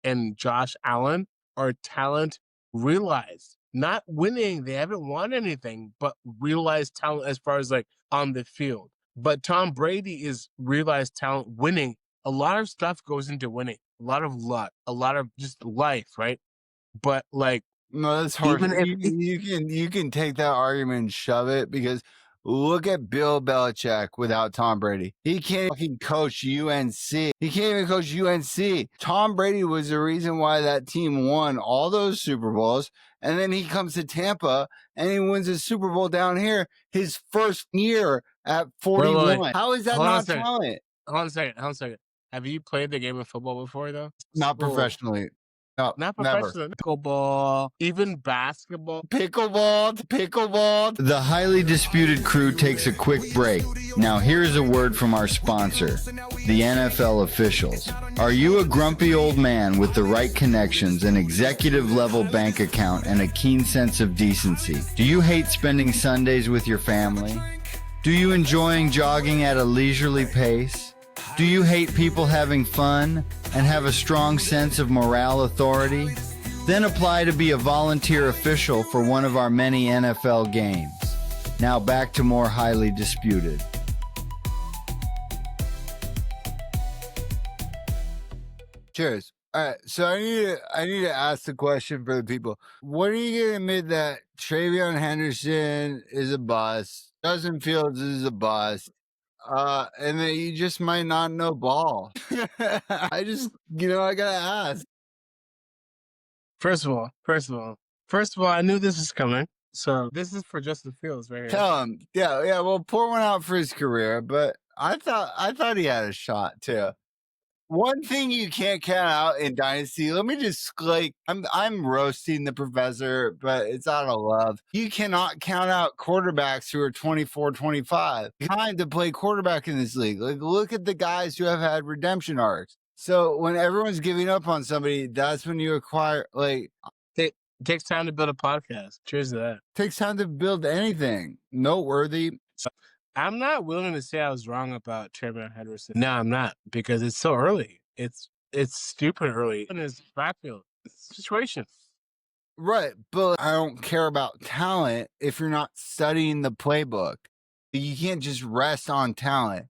and Josh Allen are talent realized, not winning. They haven't won anything, but realized talent as far as like on the field. But Tom Brady is realized talent winning. A lot of stuff goes into winning. A lot of luck. A lot of just life, right? But like, No, that's hard. even if You can take that argument and shove it because look at Bill Belichick without Tom Brady. He can't fucking coach UNC. He can't even coach UNC. Tom Brady was the reason why that team won all those Super Bowls. And then he comes to Tampa and he wins a Super Bowl down here his first year at 41. How is that not talent? Hold on a second. Have you played the game of football before though? Not professionally. No, Not never. professional. Pickleball, even basketball. Pickleball. The highly disputed crew takes a quick break. Now here's a word from our sponsor, the NFL officials. Are you a grumpy old man with the right connections, an executive level bank account, and a keen sense of decency? Do you hate spending Sundays with your family? Do you enjoy jogging at a leisurely pace? Do you hate people having fun and have a strong sense of moral authority? Then apply to be a volunteer official for one of our many NFL games. Now back to more highly disputed. Cheers. All right, so I need to ask the question for the people. When are you gonna admit that Travion Henderson is a bust, Justin Fields is a bust, and that you just might not know ball? I just, I gotta ask. First of all, I knew this was coming. So this is for Justin Fields right here. Tell him, yeah. Well, pour one out for his career, but I thought he had a shot too. One thing you can't count out in Dynasty, let me just I'm roasting the professor, but it's out of love. You cannot count out quarterbacks who are 24, 25. Time to play quarterback in this league. Like, look at the guys who have had redemption arcs. So when everyone's giving up on somebody, that's when you acquire, like... It takes time to build a podcast. Cheers to that. Takes time to build anything noteworthy. I'm not willing to say I was wrong about Travion Henderson. No, I'm not, because it's so early. It's stupid early in his backfield situation. Right, but I don't care about talent if you're not studying the playbook. You can't just rest on talent.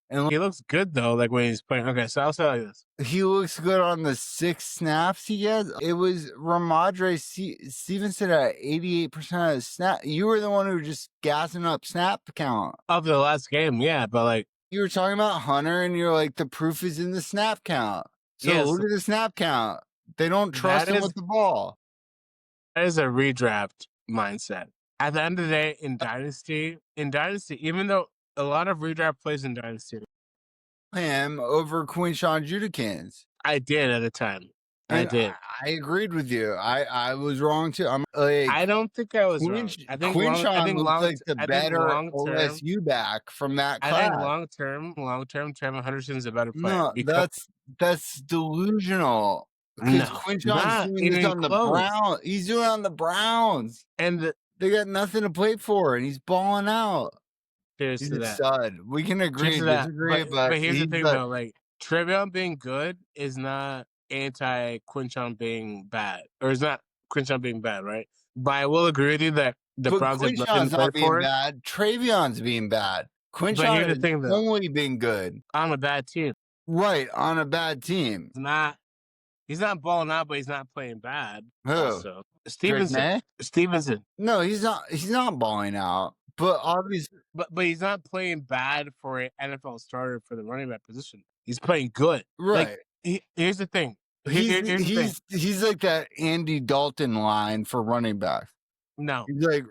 And he looks good though, like when he's playing. Okay, so I'll say like this. He looks good on the 6 snaps he gets. It was Ramondre Stevenson at 88% of the snap. You were the one who were just gassing up snap count. Of the last game, yeah, but like... You were talking about Hunter and you're like, the proof is in the snap count. So yes, look at the snap count. They don't trust him with the ball. That is a redraft mindset. At the end of the day, in Dynasty, even though a lot of redraft plays in Dynasty. Him over Quinshawn Judikins. I did at the time. I did. I agreed with you. I was wrong too. I'm like, I don't think I was wrong. I think Quinshawn looks like the better OSU back from that class. I think long term, Travion Henderson's a better player. No, that's delusional. Because Quinshawn's doing this on the Browns. He's doing it on the Browns. And they got nothing to play for, and he's balling out. He's a stud. We can agree and disagree, but here's the thing though, like Travion being good is not anti-Quinchon being bad. Or it's not Quinchon being bad, right? But I will agree with you that the But Browns have Quinshon's nothing to play not being for. bad. Travion's being bad. But here's Quinshon the has thing, though. only been good. On a bad team. Right, on a bad team. He's not balling out, but he's not playing bad. Who? Also, Drake May? Stevenson. No, he's not balling out. But obviously, But he's not playing bad for an NFL starter for the running back position. He's playing good. right. Like, here's the thing. Here's the thing. He's like that Andy Dalton line for running back. No, He's like,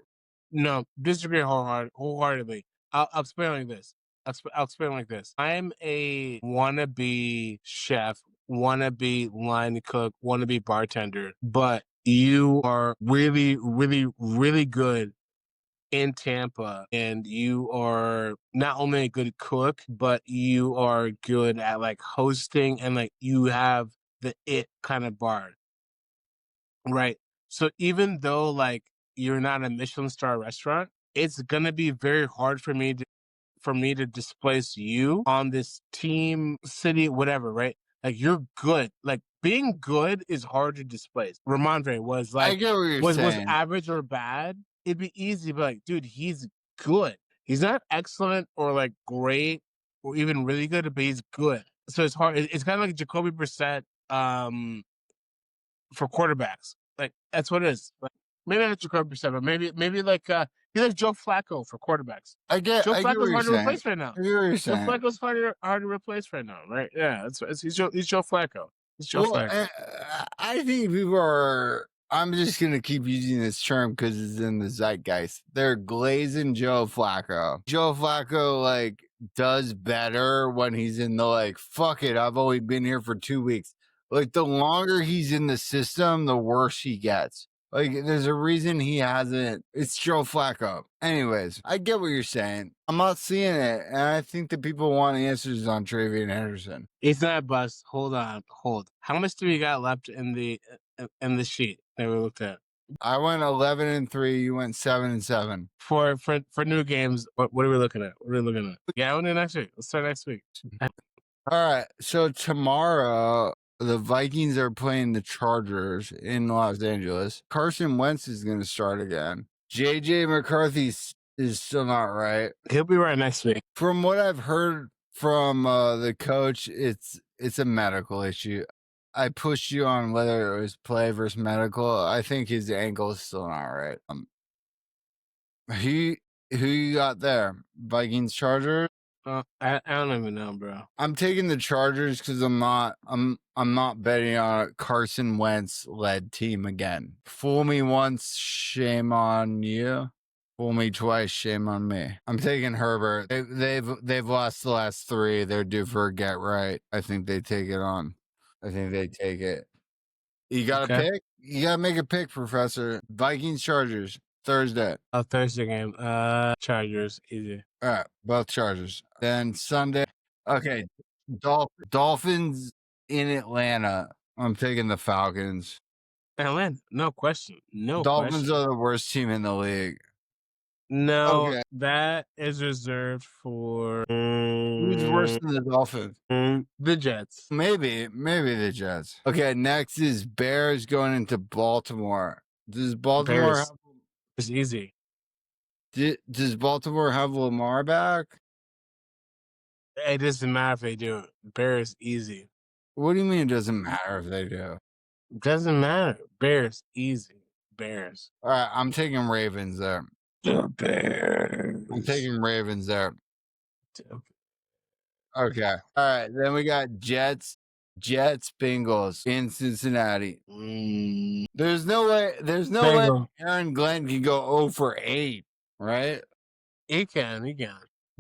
no, disagree wholeheartedly. I'll explain like this. I'll explain like this. I'm a wannabe chef, wannabe line cook, wannabe bartender, but you are really, really, really good in Tampa, and you are not only a good cook, but you are good at like hosting, and like you have the it kind of bar, right? So even though like you're not a Michelin star restaurant, it's gonna be very hard for me to displace you on this team, city, whatever, right? Like you're good. Like being good is hard to displace. Ramondre was I like get what you're was saying. average or bad. It'd be easy, but like, dude, he's good. He's not excellent or like great or even really good, but he's good. So it's hard. It's kind of like Jacoby Brissett for quarterbacks. Like that's what it is. Like, maybe not Jacoby Brissett, but maybe like he's like Joe Flacco for quarterbacks. I get Joe what Flacco's you're hard to saying. replace right now. I get what you're Joe saying. Flacco's hard to replace right now, right? Yeah, he's Joe Flacco. He's Joe Flacco. I think people are. I'm just gonna keep using this term because it's in the zeitgeist. They're glazing Joe Flacco. Joe Flacco like does better when he's in the like. Fuck it, I've only been here for 2 weeks. Like the longer he's in the system, the worse he gets. Like, there's a reason he hasn't. It's Joe Flacco. Anyways, I get what you're saying. I'm not seeing it, and I think that people want answers on Travion Henderson. It's not a bust. Hold. How much do we got left in the sheet that we looked at? I went 11-3. You went 7-7. For new games, what are we looking at? Yeah, we'll do next week. Let's start next week. All right. So tomorrow, the Vikings are playing the Chargers in Los Angeles. Carson Wentz is going to start again. JJ McCarthy is still not right. He'll be right next week. From what I've heard from the coach, it's a medical issue. I pushed you on whether it was play versus medical. I think his ankle is still not right. Who you got there? Vikings, Chargers? I don't even know, bro. I'm taking the Chargers because I'm not betting on a Carson Wentz led team again. Fool me once, shame on you. Fool me twice, shame on me. I'm taking Herbert. They've lost the last 3. They're due for a get right. I think they take it on. I think they take it. You got to pick? You got to make a pick, Professor. Vikings, Chargers, Thursday. A Thursday game. Chargers, easy. All right, both Chargers. Then Sunday. Okay, Dolphins in Atlanta. I'm taking the Falcons. Atlanta, no question. Dolphins are the worst team in the league. No, Okay. that is reserved for Who's worse than the Dolphins? The Jets. Maybe the Jets. Okay, next is Bears going into Baltimore. Does Baltimore Bears. It's easy. Does Baltimore have Lamar back? It doesn't matter if they do. Bears easy. What do you mean it doesn't matter if they do? Doesn't matter. Bears easy. Bears. All right, I'm taking Ravens there. The Bears. I'm taking Ravens there. Okay. All right. Then we got Jets, Bengals in Cincinnati. There's no way Aaron Glenn can go 0 for 8, right? He can.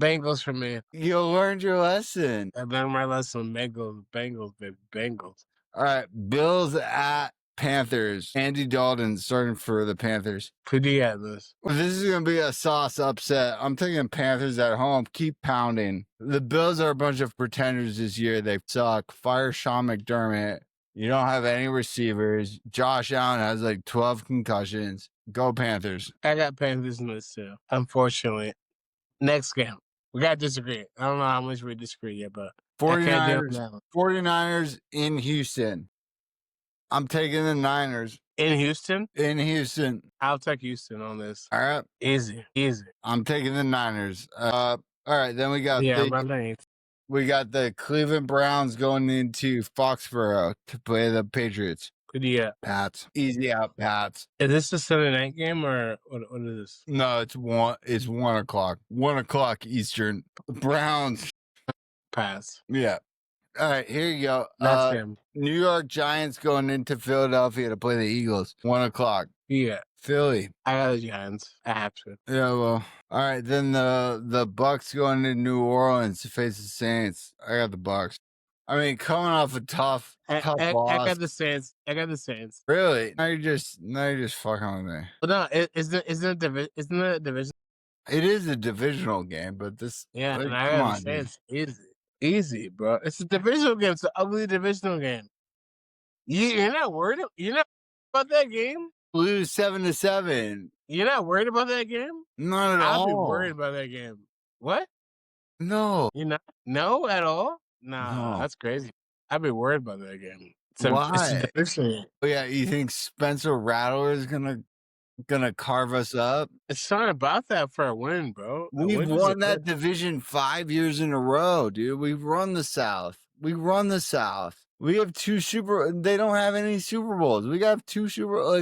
Bengals for me. You learned your lesson. I learned my lesson. Bengals, baby. Bengals. All right. Bills at Panthers. Andy Dalton starting for the Panthers. Who do you have this? This is going to be a sauce upset. I'm taking Panthers at home. Keep pounding. The Bills are a bunch of pretenders this year. They suck. Fire Sean McDermott. You don't have any receivers. Josh Allen has like 12 concussions. Go Panthers. I got Panthers in this too, unfortunately. Next game. We got to disagree. I don't know how much we disagree yet, but 49ers in Houston. I'm taking the Niners. In Houston? In Houston. I'll take Houston on this. All right. Easy. I'm taking the Niners. All right, then we got we got the Cleveland Browns going into Foxborough to play the Patriots. Who do you get? Pats. Easy out, Pats. Is this a Sunday night game or what is this? No, it's 1 o'clock. 1 o'clock Eastern. Browns. Pass. Yeah. All right, here you go. That's him. New York Giants going into Philadelphia to play the Eagles. 1 o'clock. Yeah. Philly. I got the Giants. I have to. Yeah, well. All right, then the Bucs going to New Orleans to face the Saints. I got the Bucs. I mean, coming off a tough loss. I got the Saints. Really? Now you're just fucking with me. Well, no, isn't it a division? It is a divisional game, but this. Yeah, like, and I got the Saints. Easy, bro. It's a divisional game. It's an ugly divisional game. You're not worried about that game? Lose 7-7. You're not worried about that game? Not at all. I'll be worried about that game. What? No. You're not? No, at all? Nah, No. that's crazy. I'd be worried about that game. Why? It's a divisional game. Oh, yeah, you think Spencer Rattler is gonna carve us up? It's not about that for a win, bro. We've won that division 5 years in a row, dude. We've run the South. We have 2 they don't have any Super Bowls. We got 2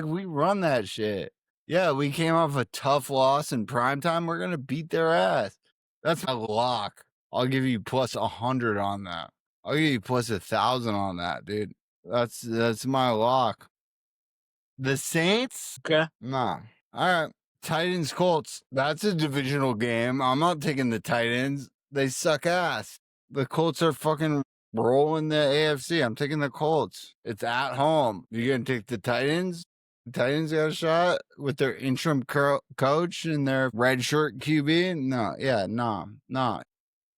we run that shit. Yeah, we came off a tough loss in primetime. We're gonna beat their ass. That's my lock. I'll give you plus 100 on that. I'll give you plus 1,000 on that, dude. That's my lock. The Saints? Okay. Nah. All right. Titans, Colts. That's a divisional game. I'm not taking the Titans. They suck ass. The Colts are fucking rolling the AFC. I'm taking the Colts. It's at home. You gonna take the Titans? The Titans got a shot with their interim coach and their red shirt QB? No. Yeah, nah.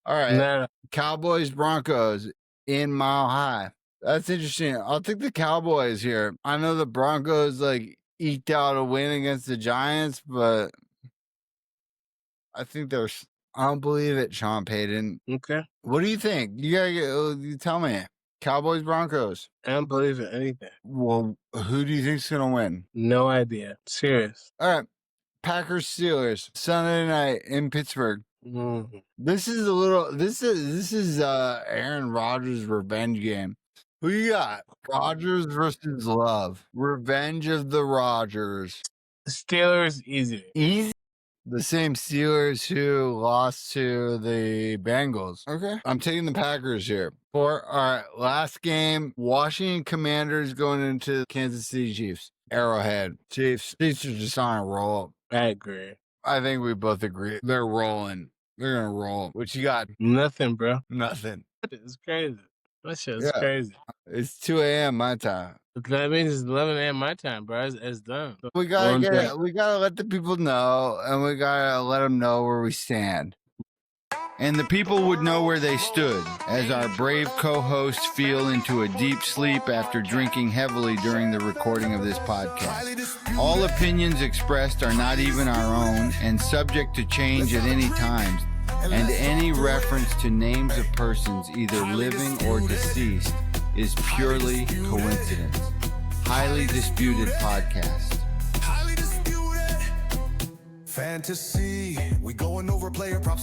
All right. Nah. Cowboys, Broncos in Mile High. That's interesting. I'll take the Cowboys here. I know the Broncos eked out a win against the Giants, but I think I don't believe it, Sean Payton. Okay. What do you think? You tell me. Cowboys, Broncos. I don't believe in anything. Well, who do you think's gonna win? No idea. Serious. All right. Packers, Steelers, Sunday night in Pittsburgh. Mm-hmm. This is Aaron Rodgers' revenge game. Who you got? Rodgers versus Love. Revenge of the Rodgers. Steelers, easy. Easy? The same Steelers who lost to the Bengals. Okay. I'm taking the Packers here. All right, last game. Washington Commanders going into Kansas City Chiefs. Arrowhead. Chiefs are just on a roll. I agree. I think we both agree. They're rolling. They're going to roll. What you got? Nothing, bro. Nothing. It's crazy. That shit's crazy. It's 2 a.m. my time. That means it's 11 a.m. my time, bro. It's done. We gotta let the people know, and we gotta let them know where we stand. And the people would know where they stood as our brave co-hosts feel into a deep sleep after drinking heavily during the recording of this podcast. All opinions expressed are not even our own and subject to change at any time. And any reference to names of persons either living or deceased is purely coincidence. Highly disputed podcast. Highly disputed fantasy. We going over player props.